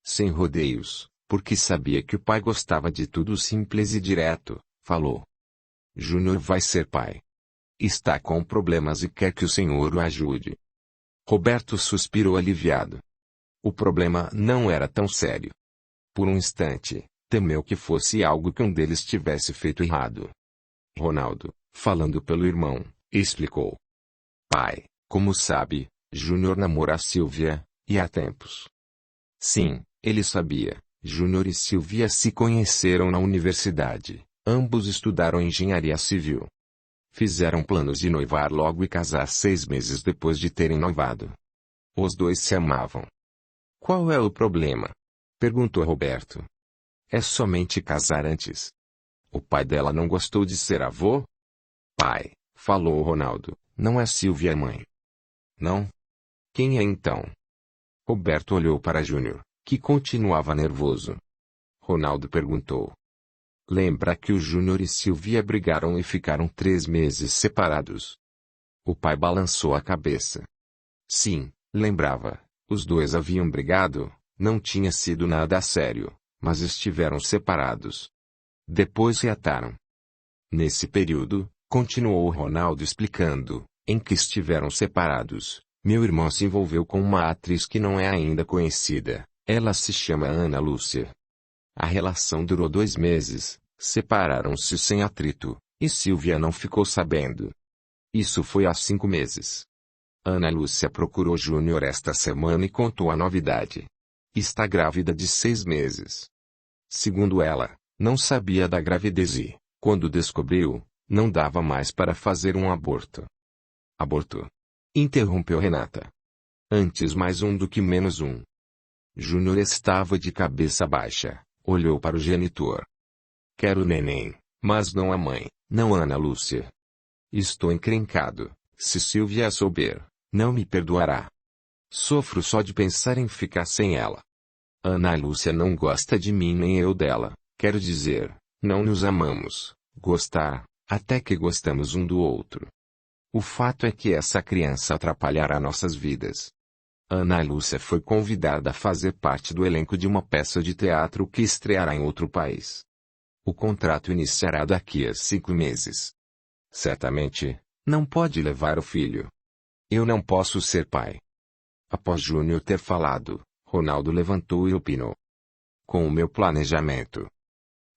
Sem rodeios, porque sabia que o pai gostava de tudo simples e direto, falou. Júnior vai ser pai. Está com problemas e quer que o senhor o ajude. Roberto suspirou aliviado. O problema não era tão sério. Por um instante, temeu que fosse algo que um deles tivesse feito errado. Ronaldo, falando pelo irmão, explicou. Pai, como sabe, Júnior namora a Silvia, e há tempos. Sim, ele sabia. Júnior e Silvia se conheceram na universidade, ambos estudaram engenharia civil. Fizeram planos de noivar logo e casar 6 meses depois de terem noivado. Os dois se amavam. Qual é o problema? Perguntou Roberto. É somente casar antes. O pai dela não gostou de ser avô? Pai, falou Ronaldo, não é Silvia mãe. Não? Quem é então? Roberto olhou para Júnior, que continuava nervoso. Ronaldo perguntou. Lembra que o Júnior e Silvia brigaram e ficaram 3 meses separados? O pai balançou a cabeça. Sim, lembrava. Os dois haviam brigado, não tinha sido nada sério, mas estiveram separados. Depois reataram. Nesse período, continuou Ronaldo explicando, em que estiveram separados, meu irmão se envolveu com uma atriz que não é ainda conhecida, ela se chama Ana Lúcia. A relação durou 2 meses, separaram-se sem atrito, e Silvia não ficou sabendo. Isso foi há 5 meses. Ana Lúcia procurou Júnior esta semana e contou a novidade. Está grávida de 6 meses. Segundo ela, não sabia da gravidez e, quando descobriu, não dava mais para fazer um aborto. Aborto? Interrompeu Renata. Antes mais um do que menos um. Júnior estava de cabeça baixa, olhou para o genitor. Quero o neném, mas não a mãe, não Ana Lúcia. Estou encrencado, se Silvia souber, não me perdoará. Sofro só de pensar em ficar sem ela. Ana Lúcia não gosta de mim nem eu dela, quero dizer, não nos amamos, gostar, até que gostamos um do outro. O fato é que essa criança atrapalhará nossas vidas. Ana Lúcia foi convidada a fazer parte do elenco de uma peça de teatro que estreará em outro país. O contrato iniciará daqui a 5 meses. Certamente, não pode levar o filho. Eu não posso ser pai. Após Júnior ter falado, Ronaldo levantou e opinou. Com o meu planejamento.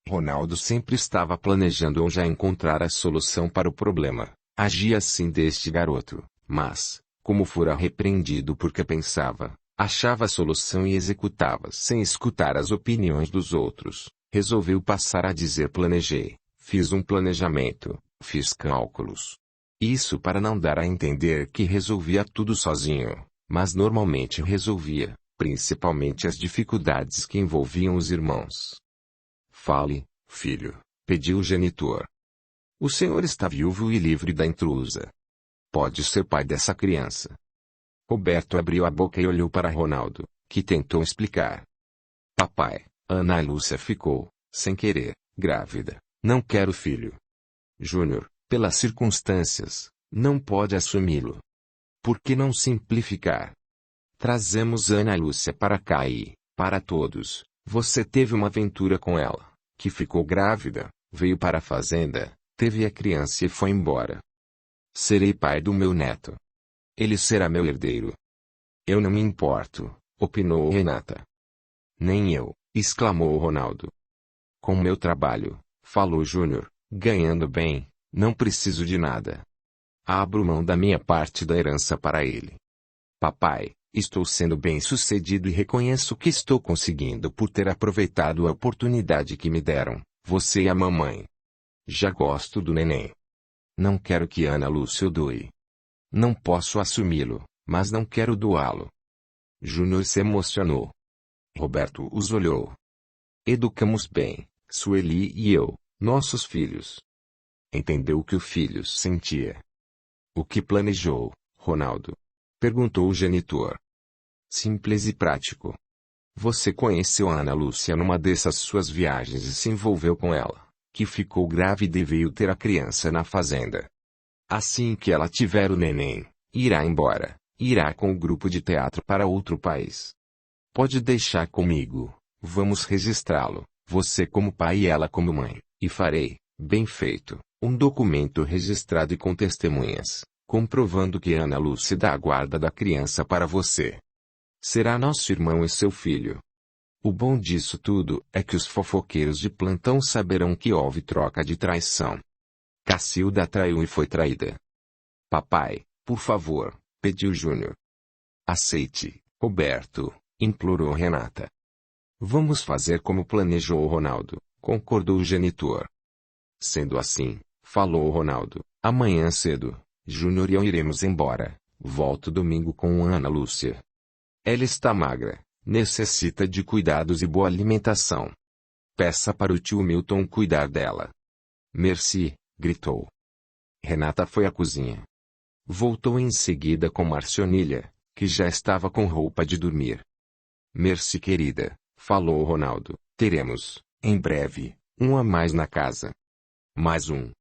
Ronaldo sempre estava planejando ou já encontrar a solução para o problema. Agia assim deste garoto, mas, como fora repreendido porque pensava, achava a solução e executava sem escutar as opiniões dos outros, resolveu passar a dizer planejei, fiz um planejamento, fiz cálculos. Isso para não dar a entender que resolvia tudo sozinho, mas normalmente resolvia, principalmente as dificuldades que envolviam os irmãos. Fale, filho, pediu o genitor. O senhor está viúvo e livre da intrusa. Pode ser pai dessa criança. Roberto abriu a boca e olhou para Ronaldo, que tentou explicar. Papai, Ana Lúcia ficou, sem querer, grávida. Não quero filho. Júnior, pelas circunstâncias, não pode assumi-lo. Por que não simplificar? Trazemos Ana Lúcia para cá e, para todos, você teve uma aventura com ela, que ficou grávida, veio para a fazenda, teve a criança e foi embora. Serei pai do meu neto. Ele será meu herdeiro. Eu não me importo, opinou Renata. Nem eu, exclamou Ronaldo. Com meu trabalho, falou Júnior, ganhando bem, não preciso de nada. Abro mão da minha parte da herança para ele. Papai, estou sendo bem-sucedido e reconheço que estou conseguindo por ter aproveitado a oportunidade que me deram, você e a mamãe. Já gosto do neném. Não quero que Ana Lúcia o doe. Não posso assumi-lo, mas não quero doá-lo. Júnior se emocionou. Roberto os olhou. Educamos bem, Sueli e eu, nossos filhos. Entendeu o que o filho sentia. O que planejou, Ronaldo? Perguntou o genitor. Simples e prático. Você conheceu a Ana Lúcia numa dessas suas viagens e se envolveu com ela, que ficou grávida e veio ter a criança na fazenda. Assim que ela tiver o neném, irá embora, irá com o grupo de teatro para outro país. Pode deixar comigo, vamos registrá-lo, você como pai e ela como mãe, e farei, bem feito, um documento registrado e com testemunhas, comprovando que Ana Lúcia dá a guarda da criança para você. Será nosso irmão e seu filho. O bom disso tudo é que os fofoqueiros de plantão saberão que houve troca de traição. Cacilda traiu e foi traída. Papai, por favor, pediu Júnior. Aceite, Roberto, implorou Renata. Vamos fazer como planejou Ronaldo, concordou o genitor. Sendo assim, falou Ronaldo, amanhã cedo, Júnior e eu iremos embora, volto domingo com Ana Lúcia. Ela está magra, necessita de cuidados e boa alimentação. Peça para o tio Milton cuidar dela. Merci, gritou. Renata foi à cozinha. Voltou em seguida com Marcionilha, que já estava com roupa de dormir. Merci querida, falou Ronaldo, teremos, em breve, um a mais na casa. Mais um.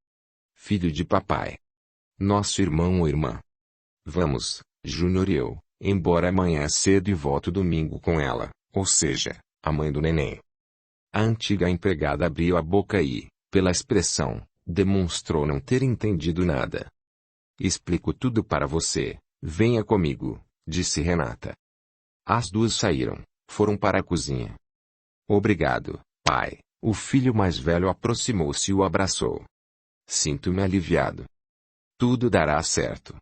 Filho de papai. Nosso irmão ou irmã. Vamos, Júnior e eu, embora amanhã cedo e volto domingo com ela, ou seja, a mãe do neném. A antiga empregada abriu a boca e, pela expressão, demonstrou não ter entendido nada. Explico tudo para você, venha comigo, disse Renata. As duas saíram, foram para a cozinha. Obrigado, pai, o filho mais velho aproximou-se e o abraçou. Sinto-me aliviado. Tudo dará certo.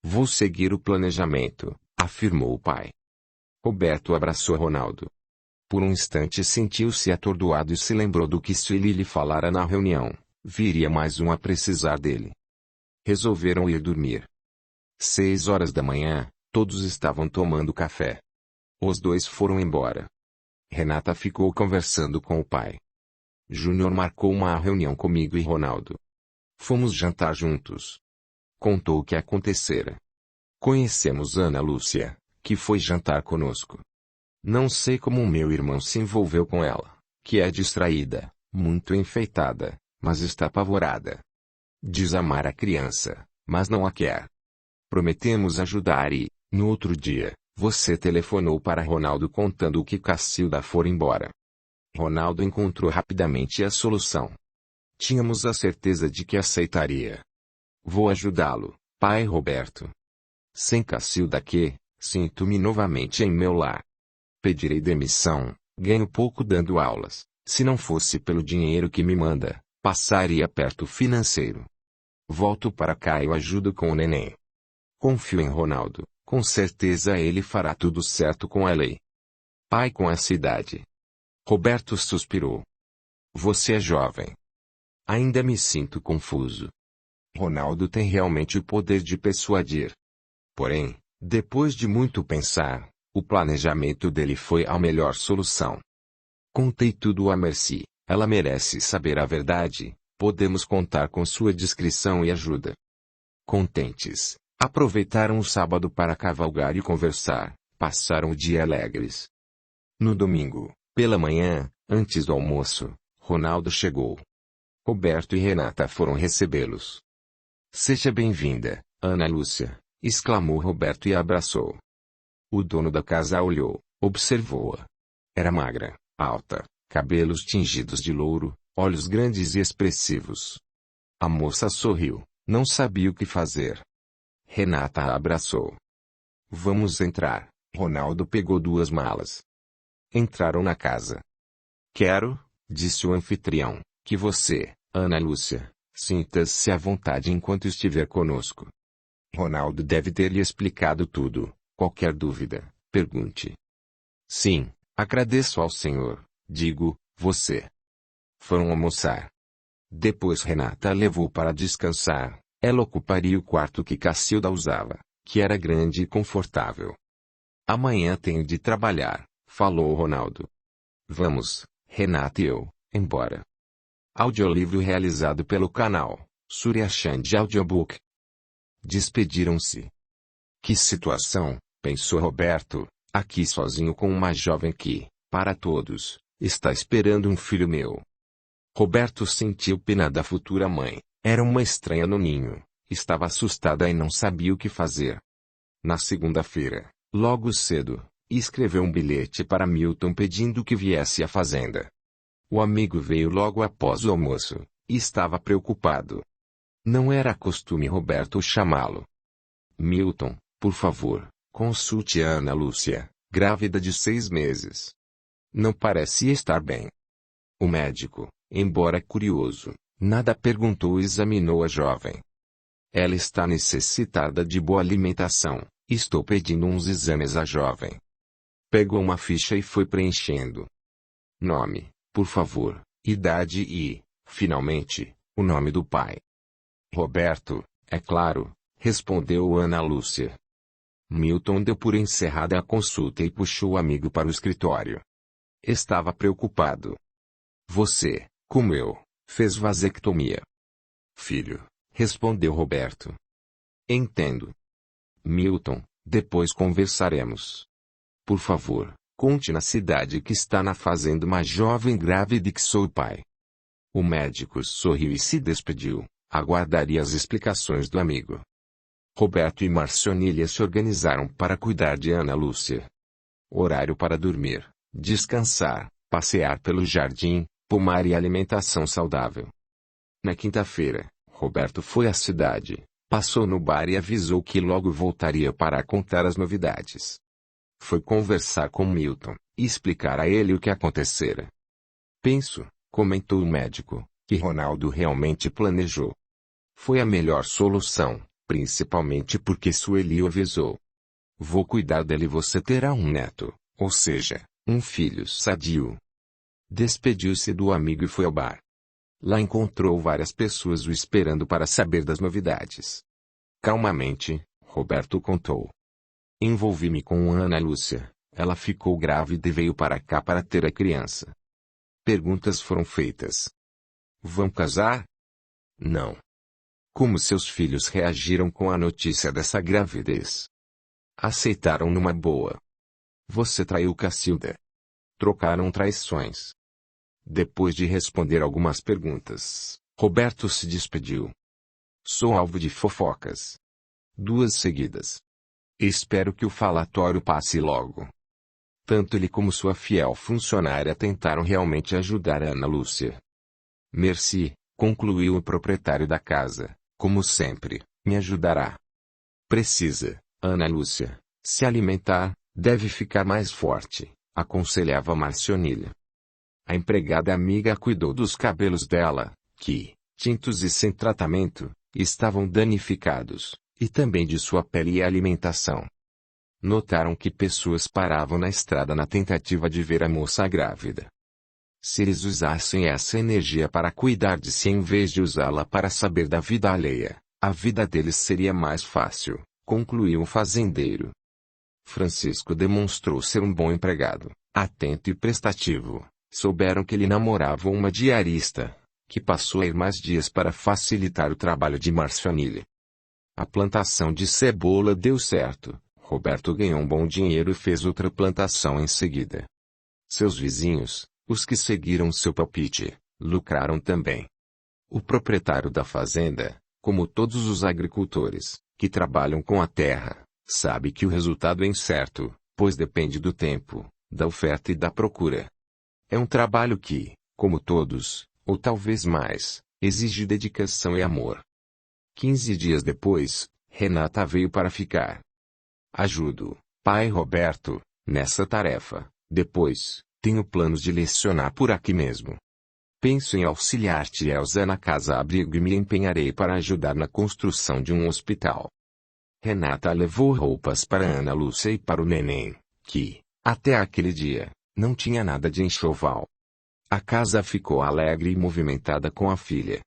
Vou seguir o planejamento, afirmou o pai. Roberto abraçou Ronaldo. Por um instante sentiu-se atordoado e se lembrou do que Sueli lhe falara na reunião, viria mais um a precisar dele. Resolveram ir dormir. 6 horas da manhã, Todos estavam tomando café. Os dois foram embora. Renata ficou conversando com o pai. Júnior marcou uma reunião comigo e Ronaldo. Fomos jantar juntos. Contou o que acontecera. Conhecemos Ana Lúcia, que foi jantar conosco. Não sei como meu irmão se envolveu com ela, que é distraída, muito enfeitada, mas está apavorada. Diz amar a criança, mas não a quer. Prometemos ajudar e, no outro dia, você telefonou para Ronaldo contando que Cacilda fora embora. Ronaldo encontrou rapidamente a solução. Tínhamos a certeza de que aceitaria. Vou ajudá-lo, pai Roberto. Sem Cacilda que, sinto-me novamente em meu lar. Pedirei demissão, ganho pouco dando aulas. Se não fosse pelo dinheiro que me manda, passaria aperto financeiro. Volto para cá e eu ajudo com o neném. Confio em Ronaldo, com certeza ele fará tudo certo com a lei. Pai com essa idade. Roberto suspirou. Você é jovem. Ainda me sinto confuso. Ronaldo tem realmente o poder de persuadir. Porém, depois de muito pensar, o planejamento dele foi a melhor solução. Contei tudo a Mercy, ela merece saber a verdade, podemos contar com sua discrição e ajuda. Contentes, aproveitaram o sábado para cavalgar e conversar, passaram o dia alegres. No domingo, pela manhã, antes do almoço, Ronaldo chegou. Roberto e Renata foram recebê-los. Seja bem-vinda, Ana Lúcia, exclamou Roberto e a abraçou. O dono da casa a olhou, observou-a. Era magra, alta, cabelos tingidos de louro, olhos grandes e expressivos. A moça sorriu, não sabia o que fazer. Renata a abraçou. Vamos entrar. Ronaldo pegou 2 malas. Entraram na casa. Quero, disse o anfitrião, que você, Ana Lúcia, sinta-se à vontade enquanto estiver conosco. Ronaldo deve ter lhe explicado tudo. Qualquer dúvida, pergunte. Sim, agradeço ao senhor, digo, você. Foram almoçar. Depois Renata a levou para descansar. Ela ocuparia o quarto que Cacilda usava, que era grande e confortável. Amanhã tenho de trabalhar, falou Ronaldo. Vamos, Renata e eu, embora. Audiolivro realizado pelo canal Surya Chand Audiobook. Despediram-se. Que situação, pensou Roberto, aqui sozinho com uma jovem que, para todos, está esperando um filho meu. Roberto sentiu pena da futura mãe. Era uma estranha no ninho, estava assustada e não sabia o que fazer. Na segunda-feira, logo cedo, escreveu um bilhete para Milton pedindo que viesse à fazenda. O amigo veio logo após o almoço, e estava preocupado. Não era costume Roberto chamá-lo. Milton, por favor, consulte a Ana Lúcia, grávida de 6 meses. Não parecia estar bem. O médico, embora curioso, nada perguntou e examinou a jovem. Ela está necessitada de boa alimentação, estou pedindo uns exames à jovem. Pegou uma ficha e foi preenchendo. Nome, por favor, idade e, finalmente, o nome do pai. Roberto, é claro, respondeu Ana Lúcia. Milton deu por encerrada a consulta e puxou o amigo para o escritório. Estava preocupado. Você, como eu, fez vasectomia. Filho, respondeu Roberto. Entendo. Milton, depois conversaremos. Por favor, conte na cidade que está na fazenda uma jovem grávida e que sou o pai. O médico sorriu e se despediu, aguardaria as explicações do amigo. Roberto e Marcionília se organizaram para cuidar de Ana Lúcia. Horário para dormir, descansar, passear pelo jardim, pomar e alimentação saudável. Na quinta-feira, Roberto foi à cidade, passou no bar e avisou que logo voltaria para contar as novidades. Foi conversar com Milton, e explicar a ele o que acontecera. Penso, comentou o médico, que Ronaldo realmente planejou. Foi a melhor solução, principalmente porque Sueli o avisou. Vou cuidar dele e você terá um neto, ou seja, um filho sadio. Despediu-se do amigo e foi ao bar. Lá encontrou várias pessoas o esperando para saber das novidades. Calmamente, Roberto contou. Envolvi-me com Ana Lúcia. Ela ficou grávida e veio para cá para ter a criança. Perguntas foram feitas. Vão casar? Não. Como seus filhos reagiram com a notícia dessa gravidez? Aceitaram numa boa. Você traiu Cacilda. Trocaram traições. Depois de responder algumas perguntas, Roberto se despediu. Sou alvo de fofocas. 2 seguidas. Espero que o falatório passe logo. Tanto ele como sua fiel funcionária tentaram realmente ajudar Ana Lúcia. Merci, concluiu o proprietário da casa, como sempre, me ajudará. Precisa, Ana Lúcia, se alimentar, deve ficar mais forte, aconselhava Marcionilha. A empregada amiga cuidou dos cabelos dela, que, tintos e sem tratamento, estavam danificados, e também de sua pele e alimentação. Notaram que pessoas paravam na estrada na tentativa de ver a moça grávida. Se eles usassem essa energia para cuidar de si em vez de usá-la para saber da vida alheia, a vida deles seria mais fácil, concluiu o fazendeiro. Francisco demonstrou ser um bom empregado, atento e prestativo. Souberam que ele namorava uma diarista, que passou a ir mais dias para facilitar o trabalho de Marcionilha. A plantação de cebola deu certo. Roberto ganhou um bom dinheiro e fez outra plantação em seguida. Seus vizinhos, os que seguiram seu palpite, lucraram também. O proprietário da fazenda, como todos os agricultores, que trabalham com a terra, sabe que o resultado é incerto, pois depende do tempo, da oferta e da procura. É um trabalho que, como todos, ou talvez mais, exige dedicação e amor. 15 dias depois, Renata veio para ficar. Ajudo, pai Roberto, nessa tarefa. Depois, tenho planos de lecionar por aqui mesmo. Penso em auxiliar-te Elsa na casa-abrigo e me empenharei para ajudar na construção de um hospital. Renata levou roupas para Ana Lúcia e para o neném, que, até aquele dia, não tinha nada de enxoval. A casa ficou alegre e movimentada com a filha.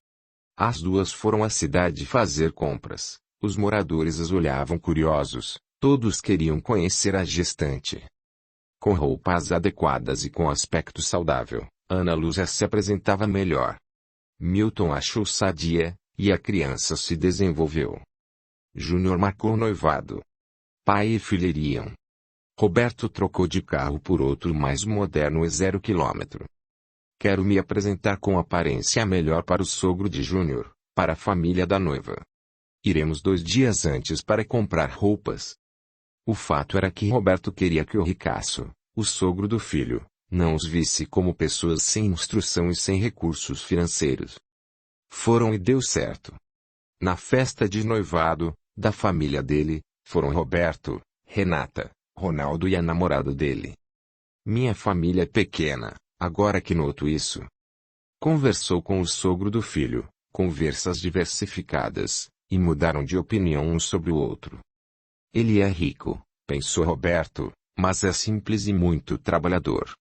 As duas foram à cidade fazer compras. Os moradores as olhavam curiosos, todos queriam conhecer a gestante. Com roupas adequadas e com aspecto saudável, Ana Lúcia se apresentava melhor. Milton achou sadia, e a criança se desenvolveu. Júnior marcou noivado. Pai e filha iriam. Roberto trocou de carro por outro mais moderno e 0 km. Quero me apresentar com aparência melhor para o sogro de Júnior, para a família da noiva. Iremos 2 dias antes para comprar roupas. O fato era que Roberto queria que o ricaço, o sogro do filho, não os visse como pessoas sem instrução e sem recursos financeiros. Foram e deu certo. Na festa de noivado, da família dele, foram Roberto, Renata, Ronaldo e a namorada dele. Minha família é pequena, agora que noto isso. Conversou com o sogro do filho, conversas diversificadas, e mudaram de opinião um sobre o outro. Ele é rico, pensou Roberto, mas é simples e muito trabalhador.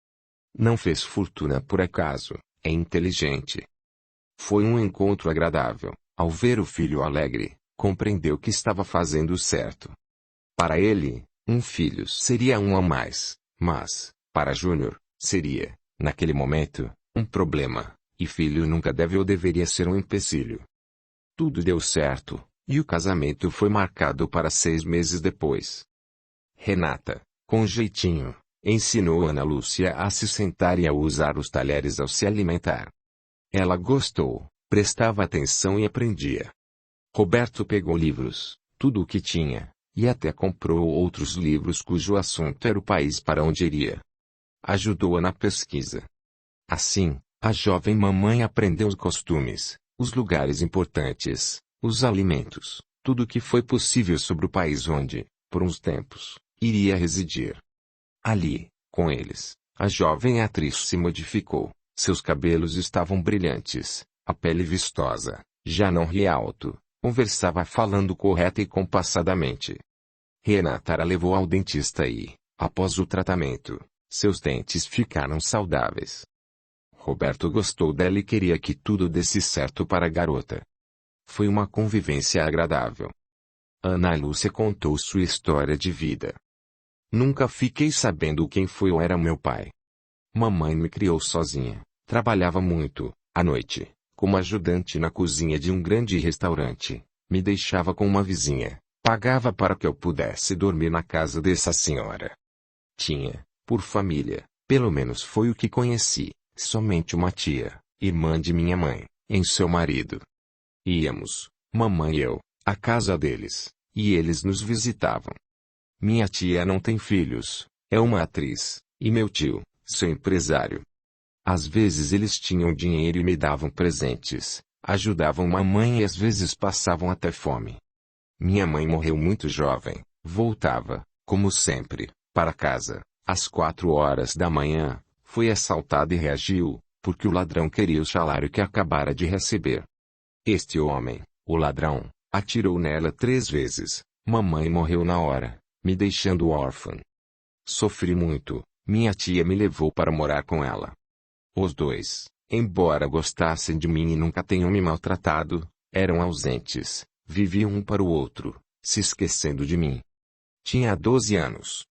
Não fez fortuna por acaso, é inteligente. Foi um encontro agradável. Ao ver o filho alegre, compreendeu que estava fazendo certo. Para ele, um filho seria um a mais, mas, para Júnior, seria, naquele momento, um problema, e filho nunca deve ou deveria ser um empecilho. Tudo deu certo, e o casamento foi marcado para 6 meses depois. Renata, com jeitinho, ensinou Ana Lúcia a se sentar e a usar os talheres ao se alimentar. Ela gostou, prestava atenção e aprendia. Roberto pegou livros, tudo o que tinha, e até comprou outros livros cujo assunto era o país para onde iria. Ajudou-a na pesquisa. Assim, a jovem mamãe aprendeu os costumes, os lugares importantes, os alimentos, tudo o que foi possível sobre o país onde, por uns tempos, iria residir. Ali, com eles, a jovem atriz se modificou, seus cabelos estavam brilhantes, a pele vistosa, já não ria alto, conversava falando correta e compassadamente. Renata a levou ao dentista e, após o tratamento, seus dentes ficaram saudáveis. Roberto gostou dela e queria que tudo desse certo para a garota. Foi uma convivência agradável. Ana Lúcia contou sua história de vida. Nunca fiquei sabendo quem foi ou era meu pai. Mamãe me criou sozinha, trabalhava muito, à noite, como ajudante na cozinha de um grande restaurante, me deixava com uma vizinha, pagava para que eu pudesse dormir na casa dessa senhora. Tinha, por família, pelo menos foi o que conheci, somente uma tia, irmã de minha mãe, em seu marido. Íamos, mamãe e eu, à casa deles, e eles nos visitavam. Minha tia não tem filhos, é uma atriz, e meu tio, seu empresário. Às vezes eles tinham dinheiro e me davam presentes, ajudavam mamãe e às vezes passavam até fome. Minha mãe morreu muito jovem, voltava, como sempre, para casa, às 4 horas da manhã, foi assaltada e reagiu, porque o ladrão queria o salário que acabara de receber. Este homem, o ladrão, atirou nela 3 vezes, mamãe morreu na hora, me deixando órfã. Sofri muito, minha tia me levou para morar com ela. Os dois, embora gostassem de mim e nunca tenham me maltratado, eram ausentes, viviam um para o outro, se esquecendo de mim. Tinha 12 anos.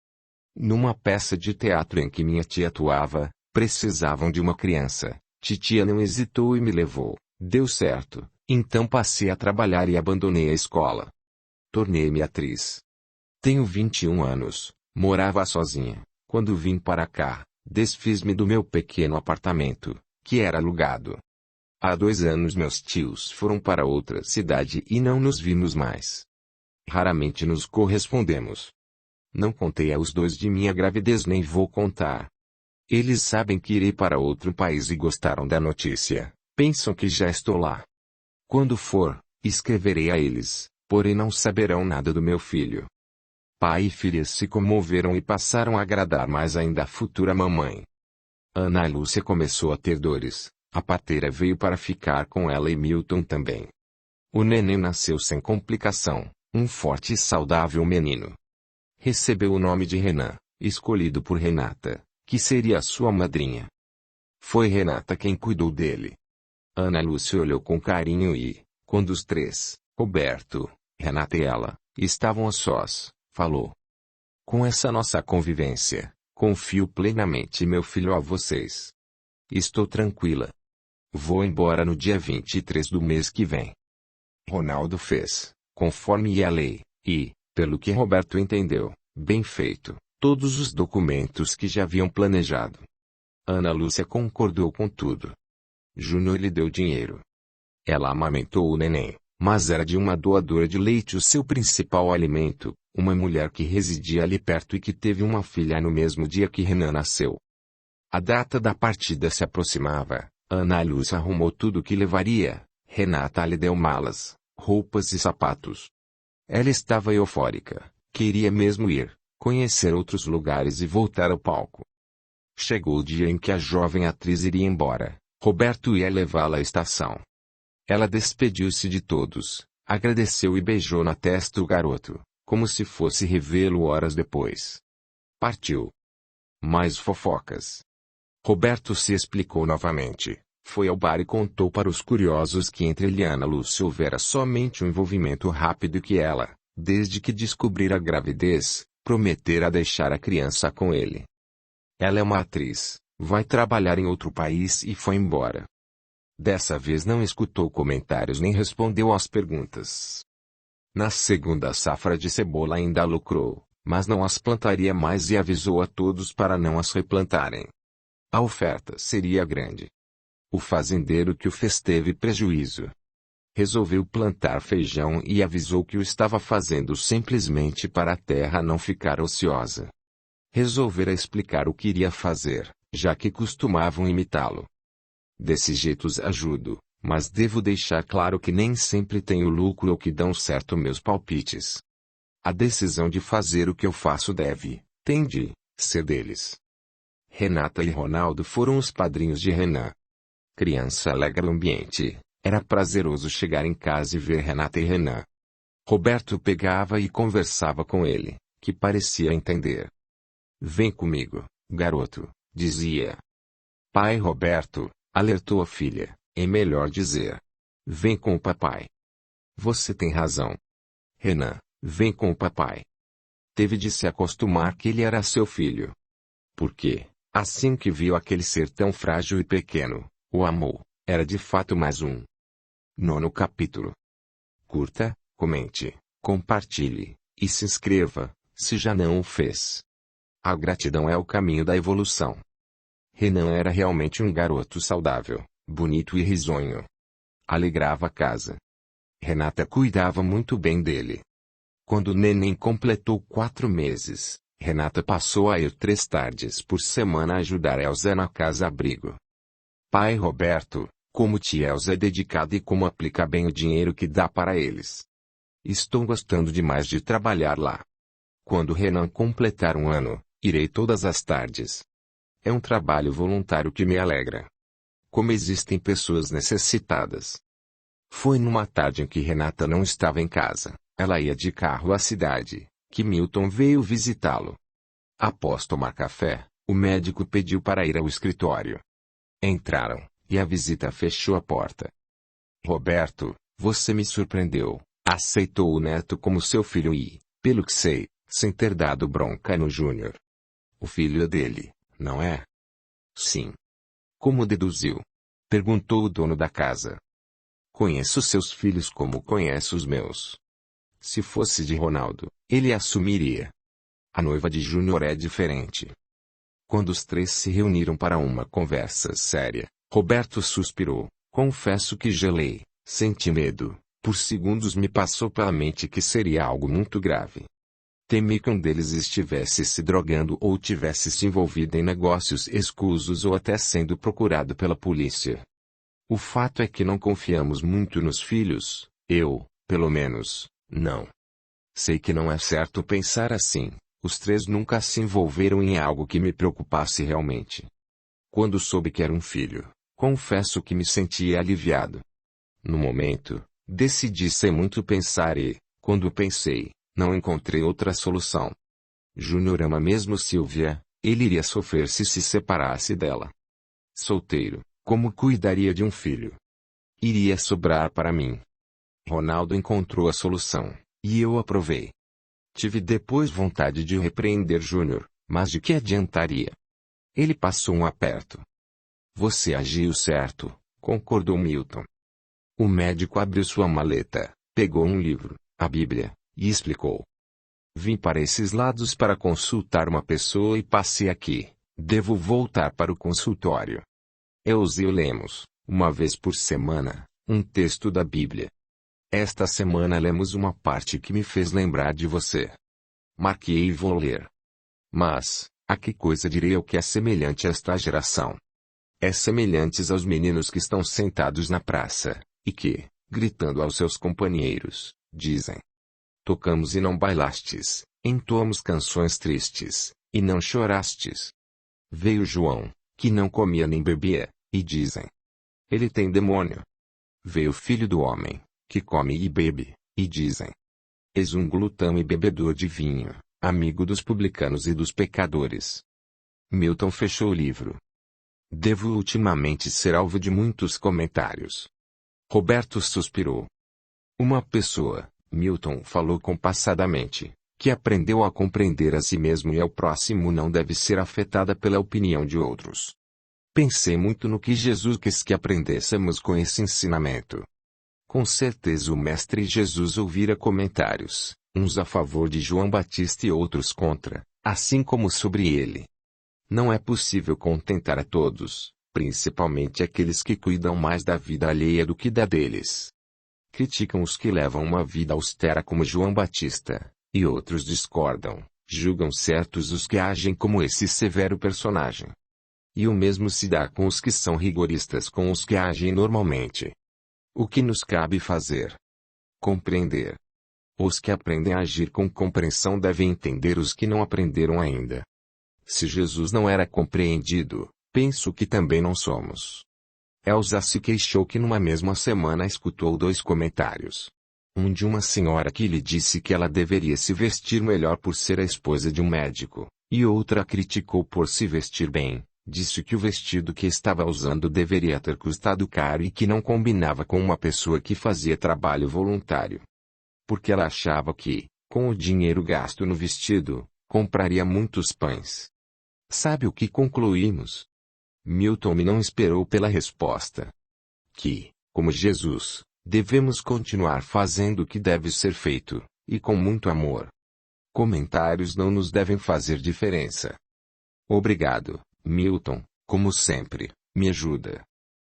Numa peça de teatro em que minha tia atuava, precisavam de uma criança. Titia não hesitou e me levou. Deu certo, então passei a trabalhar e abandonei a escola. Tornei-me atriz. Tenho 21 anos, morava sozinha. Quando vim para cá, desfiz-me do meu pequeno apartamento, que era alugado. Há 2 anos meus tios foram para outra cidade e não nos vimos mais. Raramente nos correspondemos. Não contei aos dois de minha gravidez nem vou contar. Eles sabem que irei para outro país e gostaram da notícia, pensam que já estou lá. Quando for, escreverei a eles, porém não saberão nada do meu filho. Pai e filha se comoveram e passaram a agradar mais ainda a futura mamãe. Ana Lúcia começou a ter dores, a parteira veio para ficar com ela e Milton também. O neném nasceu sem complicação, um forte e saudável menino. Recebeu o nome de Renan, escolhido por Renata, que seria a sua madrinha. Foi Renata quem cuidou dele. Ana Lúcia olhou com carinho e, quando os 3, Roberto, Renata e ela, estavam a sós, falou: com essa nossa convivência, confio plenamente meu filho a vocês. Estou tranquila. Vou embora no dia 23 do mês que vem. Ronaldo fez, conforme a lei, e, pelo que Roberto entendeu, bem feito, todos os documentos que já haviam planejado. Ana Lúcia concordou com tudo. Júnior lhe deu dinheiro. Ela amamentou o neném, mas era de uma doadora de leite o seu principal alimento, uma mulher que residia ali perto e que teve uma filha no mesmo dia que Renan nasceu. A data da partida se aproximava, Ana Lúcia arrumou tudo o que levaria, Renata lhe deu malas, roupas e sapatos. Ela estava eufórica, queria mesmo ir, conhecer outros lugares e voltar ao palco. Chegou o dia em que a jovem atriz iria embora, Roberto ia levá-la à estação. Ela despediu-se de todos, agradeceu e beijou na testa o garoto, como se fosse revê-lo horas depois. Partiu. Mais fofocas. Roberto se explicou novamente, foi ao bar e contou para os curiosos que entre ele e Ana Lúcia houvera somente um envolvimento rápido e que ela, desde que descobrira a gravidez, prometera deixar a criança com ele. Ela é uma atriz, vai trabalhar em outro país e foi embora. Dessa vez não escutou comentários nem respondeu às perguntas. Na segunda safra de cebola ainda lucrou, mas não as plantaria mais e avisou a todos para não as replantarem. A oferta seria grande. O fazendeiro que o fez teve prejuízo. Resolveu plantar feijão e avisou que o estava fazendo simplesmente para a terra não ficar ociosa. Resolvera explicar o que iria fazer, já que costumavam imitá-lo. Desse jeito os ajudo, mas devo deixar claro que nem sempre tenho lucro ou que dão certo meus palpites. A decisão de fazer o que eu faço tem de ser deles. Renata e Ronaldo foram os padrinhos de Renan. Criança alegra o ambiente, era prazeroso chegar em casa e ver Renata e Renan. Roberto pegava e conversava com ele, que parecia entender. Vem comigo, garoto, dizia. Pai Roberto, alertou a filha, é melhor dizer. Vem com o papai. Você tem razão. Renan, vem com o papai. Teve de se acostumar que ele era seu filho. Porque, assim que viu aquele ser tão frágil e pequeno, o amou. Era de fato mais um. Nono capítulo. Curta, comente, compartilhe, e se inscreva, se já não o fez. A gratidão é o caminho da evolução. Renan era realmente um garoto saudável, bonito e risonho. Alegrava a casa. Renata cuidava muito bem dele. Quando o neném completou 4 meses, Renata passou a ir 3 tardes por semana a ajudar Elsa na casa-abrigo. Pai Roberto, como tia Elsa é dedicada e como aplica bem o dinheiro que dá para eles. Estou gostando demais de trabalhar lá. Quando Renan completar 1 ano, irei todas as tardes. É um trabalho voluntário que me alegra. Como existem pessoas necessitadas. Foi numa tarde em que Renata não estava em casa, ela ia de carro à cidade, que Milton veio visitá-lo. Após tomar café, o médico pediu para ir ao escritório. Entraram, e a visita fechou a porta. Roberto, você me surpreendeu, aceitou o neto como seu filho e, pelo que sei, sem ter dado bronca no Júnior. O filho dele, não é? Sim. Como deduziu? Perguntou o dono da casa. Conheço seus filhos como conheço os meus. Se fosse de Ronaldo, ele assumiria. A noiva de Júnior é diferente. Quando os 3 se reuniram para uma conversa séria, Roberto suspirou. Confesso que gelei, senti medo, por segundos me passou pela mente que seria algo muito grave. Temi que um deles estivesse se drogando ou tivesse se envolvido em negócios escusos ou até sendo procurado pela polícia. O fato é que não confiamos muito nos filhos, eu, pelo menos, não. Sei que não é certo pensar assim. Os 3 nunca se envolveram em algo que me preocupasse realmente. Quando soube que era um filho, confesso que me sentia aliviado. No momento, decidi sem muito pensar e, quando pensei, não encontrei outra solução. Júnior ama mesmo Silvia, ele iria sofrer se separasse dela. Solteiro, como cuidaria de um filho? Iria sobrar para mim. Ronaldo encontrou a solução, e eu aprovei. Tive depois vontade de repreender Júnior, mas de que adiantaria? Ele passou um aperto. Você agiu certo, concordou Milton. O médico abriu sua maleta, pegou um livro, a Bíblia, e explicou. Vim para esses lados para consultar uma pessoa e passei aqui. Devo voltar para o consultório. Eusébio Lemos, uma vez por semana, um texto da Bíblia. Esta semana lemos uma parte que me fez lembrar de você. Marquei e vou ler. Mas, a que coisa direi eu que é semelhante a esta geração? É semelhantes aos meninos que estão sentados na praça, e que, gritando aos seus companheiros, dizem. Tocamos e não bailastes, entoamos canções tristes, e não chorastes. Veio João, que não comia nem bebia, e dizem. Ele tem demônio. Veio o Filho do Homem, que come e bebe, e dizem. És um glutão e bebedor de vinho, amigo dos publicanos e dos pecadores. Milton fechou o livro. Devo ultimamente ser alvo de muitos comentários. Roberto suspirou. Uma pessoa, Milton falou compassadamente, que aprendeu a compreender a si mesmo e ao próximo não deve ser afetada pela opinião de outros. Pensei muito no que Jesus quis que aprendêssemos com esse ensinamento. Com certeza o Mestre Jesus ouvira comentários, uns a favor de João Batista e outros contra, assim como sobre ele. Não é possível contentar a todos, principalmente aqueles que cuidam mais da vida alheia do que da deles. Criticam os que levam uma vida austera como João Batista, e outros discordam, julgam certos os que agem como esse severo personagem. E o mesmo se dá com os que são rigoristas com os que agem normalmente. O que nos cabe fazer? Compreender. Os que aprendem a agir com compreensão devem entender os que não aprenderam ainda. Se Jesus não era compreendido, penso que também não somos. Elsa se queixou que numa mesma semana escutou 2 comentários. Um de uma senhora que lhe disse que ela deveria se vestir melhor por ser a esposa de um médico, e outra a criticou por se vestir bem. Disse que o vestido que estava usando deveria ter custado caro e que não combinava com uma pessoa que fazia trabalho voluntário. Porque ela achava que, Com o dinheiro gasto no vestido, compraria muitos pães. Sabe o que concluímos? Milton não esperou pela resposta. Que, como Jesus, devemos continuar fazendo o que deve ser feito, e com muito amor. Comentários não nos devem fazer diferença. Obrigado, Milton, como sempre, me ajuda.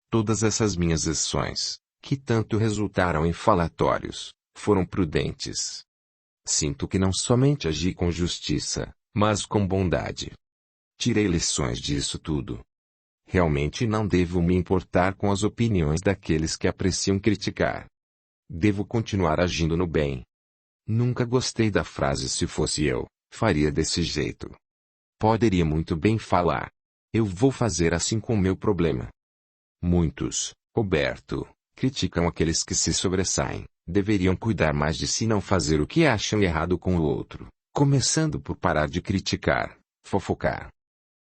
Todas essas minhas ações, que tanto resultaram em falatórios, foram prudentes. Sinto que não somente agi com justiça, mas com bondade. Tirei lições disso tudo. Realmente não devo me importar com as opiniões daqueles que apreciam criticar. Devo continuar agindo no bem. Nunca gostei da frase "se fosse eu, faria desse jeito". Poderia muito bem falar: eu vou fazer assim com o meu problema. Muitos, Roberto, criticam aqueles que se sobressaem. Deveriam cuidar mais de si, não fazer o que acham errado com o outro, começando por parar de criticar, fofocar.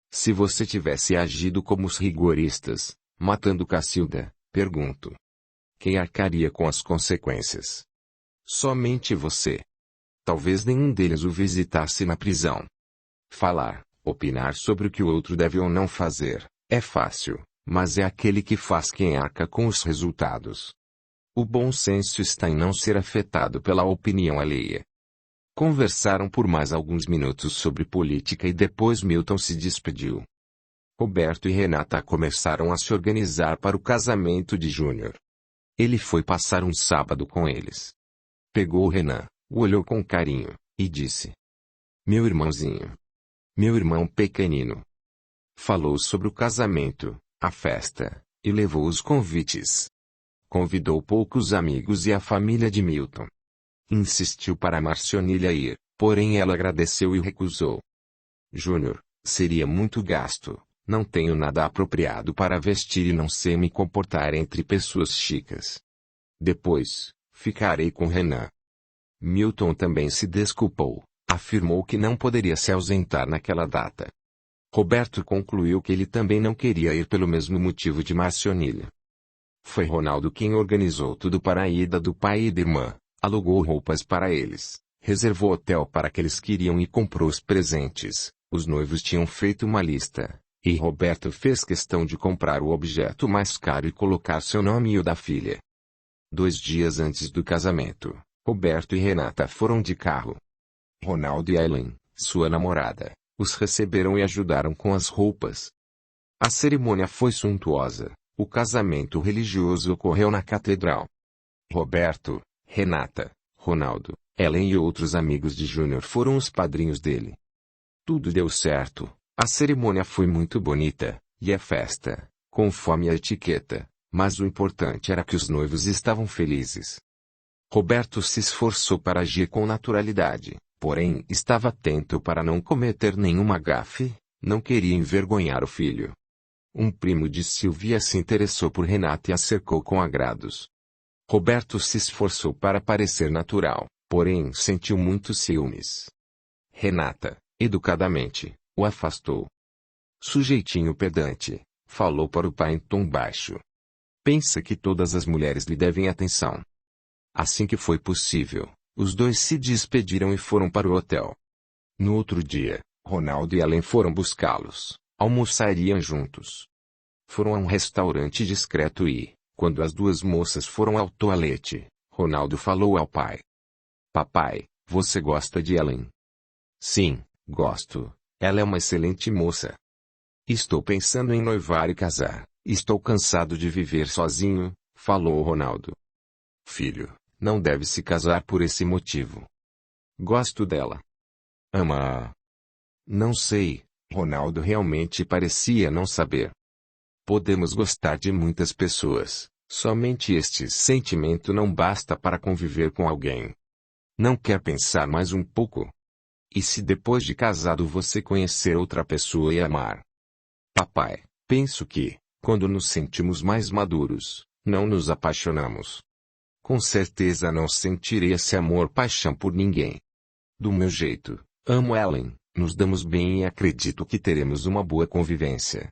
Se você tivesse agido como os rigoristas, matando Cacilda, pergunto: quem arcaria com as consequências? Somente você. Talvez nenhum deles o visitasse na prisão. Falar, opinar sobre o que o outro deve ou não fazer, é fácil, mas é aquele que faz quem arca com os resultados. O bom senso está em não ser afetado pela opinião alheia. Conversaram por mais alguns minutos sobre política e depois Milton se despediu. Roberto e Renata começaram a se organizar para o casamento de Júnior. Ele foi passar um sábado com eles. Pegou Renan, o olhou com carinho, e disse: meu irmãozinho. Meu irmão pequenino. Falou sobre o casamento, a festa, e levou os convites. Convidou poucos amigos e a família de Milton. Insistiu para Marcionília ir, porém ela agradeceu e recusou. Júnior, seria muito gasto, não tenho nada apropriado para vestir e não sei me comportar entre pessoas chicas. Depois, ficarei com Renan. Milton também se desculpou, afirmou que não poderia se ausentar naquela data. Roberto concluiu que ele também não queria ir pelo mesmo motivo de Marcionília. Foi Ronaldo quem organizou tudo para a ida do pai e da irmã, alugou roupas para eles, reservou hotel para aqueles que iriam e comprou os presentes. Os noivos tinham feito uma lista, e Roberto fez questão de comprar o objeto mais caro e colocar seu nome e o da filha. 2 dias antes do casamento, Roberto e Renata foram de carro. Ronaldo e Ellen, sua namorada, os receberam e ajudaram com as roupas. A cerimônia foi suntuosa. O casamento religioso ocorreu na catedral. Roberto, Renata, Ronaldo, Ellen e outros amigos de Júnior foram os padrinhos dele. Tudo deu certo, a cerimônia foi muito bonita, e a festa, conforme a etiqueta, mas o importante era que os noivos estavam felizes. Roberto se esforçou para agir com naturalidade, porém estava atento para não cometer nenhuma gafe, não queria envergonhar o filho. Um primo de Silvia se interessou por Renata e a cercou com agrados. Roberto se esforçou para parecer natural, porém sentiu muitos ciúmes. Renata, educadamente, o afastou. Sujeitinho pedante, falou para o pai em tom baixo. Pensa que todas as mulheres lhe devem atenção. Assim que foi possível, os dois se despediram e foram para o hotel. No outro dia, Ronaldo e Ellen foram buscá-los. Almoçariam juntos. Foram a um restaurante discreto e, quando as duas moças foram ao toalete, Ronaldo falou ao pai. Papai, você gosta de Ellen? Sim, gosto. Ela é uma excelente moça. Estou pensando em noivar e casar. Estou cansado de viver sozinho, falou Ronaldo. Filho, não deve se casar por esse motivo. Gosto dela. Ama-a. Não sei. Ronaldo realmente parecia não saber. Podemos gostar de muitas pessoas, somente este sentimento não basta para conviver com alguém. Não quer pensar mais um pouco? E se depois de casado você conhecer outra pessoa e amar? Papai, penso que, quando nos sentimos mais maduros, não nos apaixonamos. Com certeza não sentirei esse amor-paixão por ninguém. Do meu jeito, amo Ellen. Nos damos bem e acredito que teremos uma boa convivência.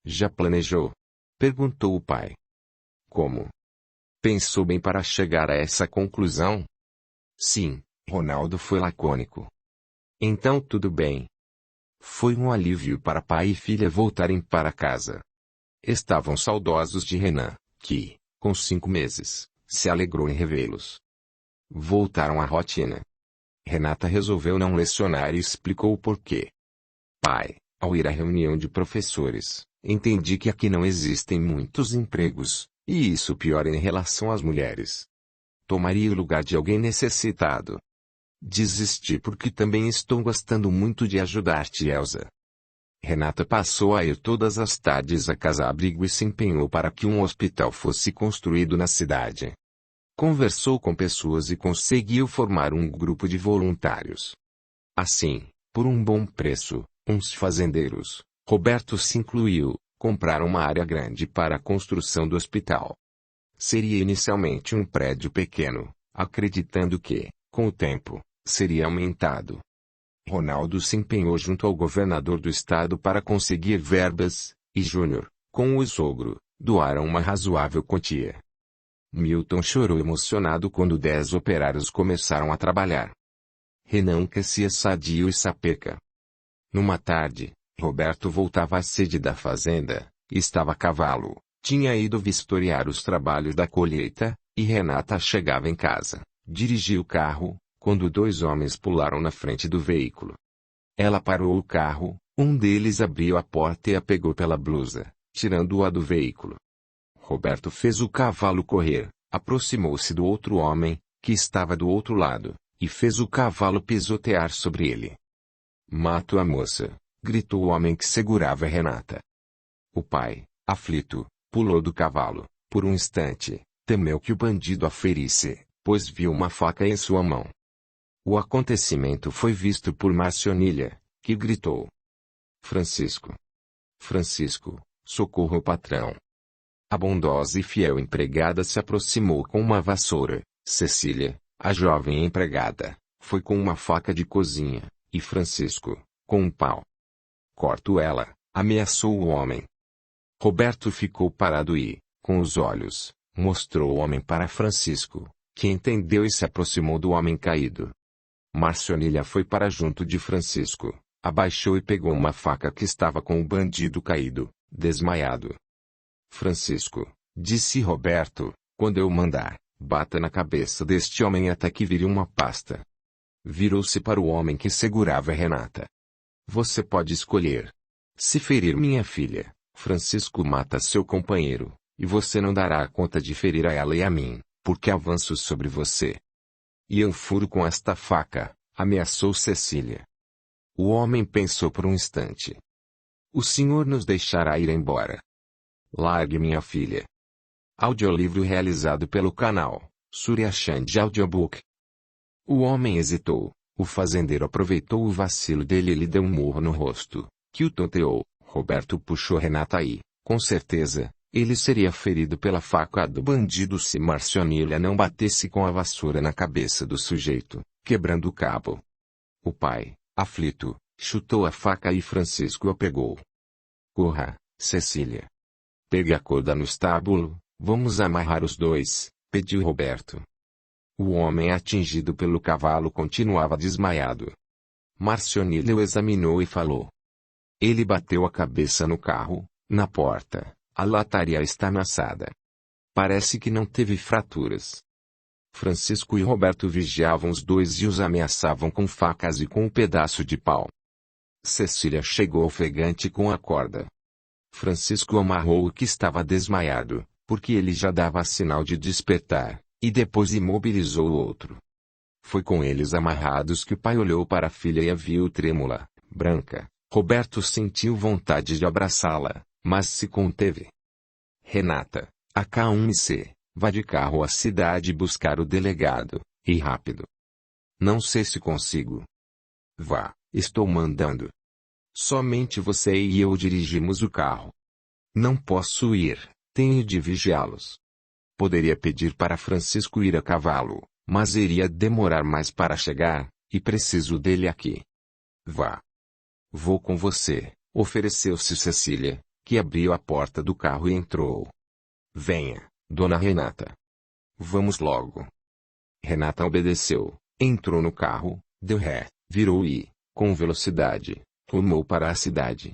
Já planejou? Perguntou o pai. Como? Pensou bem para chegar a essa conclusão? Sim, Ronaldo foi lacônico. Então tudo bem. Foi um alívio para pai e filha voltarem para casa. Estavam saudosos de Renan, que, com 5 meses, se alegrou em revê-los. Voltaram à rotina. Renata resolveu não lecionar e explicou o porquê. Pai, ao ir à reunião de professores, entendi que aqui não existem muitos empregos, e isso piora em relação às mulheres. Tomaria o lugar de alguém necessitado. Desisti porque também estou gostando muito de ajudar-te, Elsa. Renata passou a ir todas as tardes à casa-abrigo e se empenhou para que um hospital fosse construído na cidade. Conversou com pessoas e conseguiu formar um grupo de voluntários. Assim, por um bom preço, uns fazendeiros, Roberto se incluiu, compraram uma área grande para a construção do hospital. Seria inicialmente um prédio pequeno, acreditando que, com o tempo, seria aumentado. Ronaldo se empenhou junto ao governador do estado para conseguir verbas, e Júnior, com o sogro, doaram uma razoável quantia. Milton chorou emocionado quando 10 operários começaram a trabalhar. Renan aquecia sadio e sapeca. Numa tarde, Roberto voltava à sede da fazenda, estava a cavalo, tinha ido vistoriar os trabalhos da colheita, e Renata chegava em casa, dirigia o carro, quando 2 homens pularam na frente do veículo. Ela parou o carro, um deles abriu a porta e a pegou pela blusa, tirando-a do veículo. Roberto fez o cavalo correr, aproximou-se do outro homem, que estava do outro lado, e fez o cavalo pisotear sobre ele. "Mato a moça", gritou o homem que segurava Renata. O pai, aflito, pulou do cavalo. Por um instante, temeu que o bandido a ferisse, pois viu uma faca em sua mão. O acontecimento foi visto por Marcionilha, que gritou: "Francisco! Francisco, socorra o patrão!" A bondosa e fiel empregada se aproximou com uma vassoura. Cecília, a jovem empregada, foi com uma faca de cozinha, e Francisco, com um pau. "Corto ela", ameaçou o homem. Roberto ficou parado e, com os olhos, mostrou o homem para Francisco, que entendeu e se aproximou do homem caído. Marcionilha foi para junto de Francisco, abaixou e pegou uma faca que estava com o bandido caído, desmaiado. "Francisco", disse Roberto, "quando eu mandar, bata na cabeça deste homem até que vire uma pasta." Virou-se para o homem que segurava Renata. "Você pode escolher. Se ferir minha filha, Francisco mata seu companheiro, e você não dará conta de ferir a ela e a mim, porque avanço sobre você. E eu furo com esta faca", ameaçou Cecília. O homem pensou por um instante. "O senhor nos deixará ir embora?" "Largue minha filha." Audiolivro realizado pelo canal Surya Chand Audiobook. O homem hesitou. O fazendeiro aproveitou o vacilo dele e lhe deu um murro no rosto, que o tonteou. Roberto puxou Renata e, com certeza, ele seria ferido pela faca do bandido se Marcionilha não batesse com a vassoura na cabeça do sujeito, quebrando o cabo. O pai, aflito, chutou a faca e Francisco a pegou. "Corra, Cecília. Pegue a corda no estábulo, vamos amarrar os dois", pediu Roberto. O homem atingido pelo cavalo continuava desmaiado. Marcionilha o examinou e falou: "Ele bateu a cabeça no carro, na porta, a lataria está amassada. Parece que não teve fraturas." Francisco e Roberto vigiavam os dois e os ameaçavam com facas e com um pedaço de pau. Cecília chegou ofegante com a corda. Francisco amarrou o que estava desmaiado, porque ele já dava sinal de despertar, e depois imobilizou o outro. Foi com eles amarrados que o pai olhou para a filha e a viu trêmula, branca. Roberto sentiu vontade de abraçá-la, mas se conteve. "Renata, acalme-se, vá de carro à cidade buscar o delegado, e rápido." "Não sei se consigo." "Vá, estou mandando. Somente você e eu dirigimos o carro." "Não posso ir, tenho de vigiá-los." Poderia pedir para Francisco ir a cavalo, mas iria demorar mais para chegar, e preciso dele aqui. "Vá." "Vou com você", ofereceu-se Cecília, que abriu a porta do carro e entrou. "Venha, dona Renata." "Vamos logo." Renata obedeceu, Entrou no carro, deu ré, virou e, com velocidade, rumou para a cidade.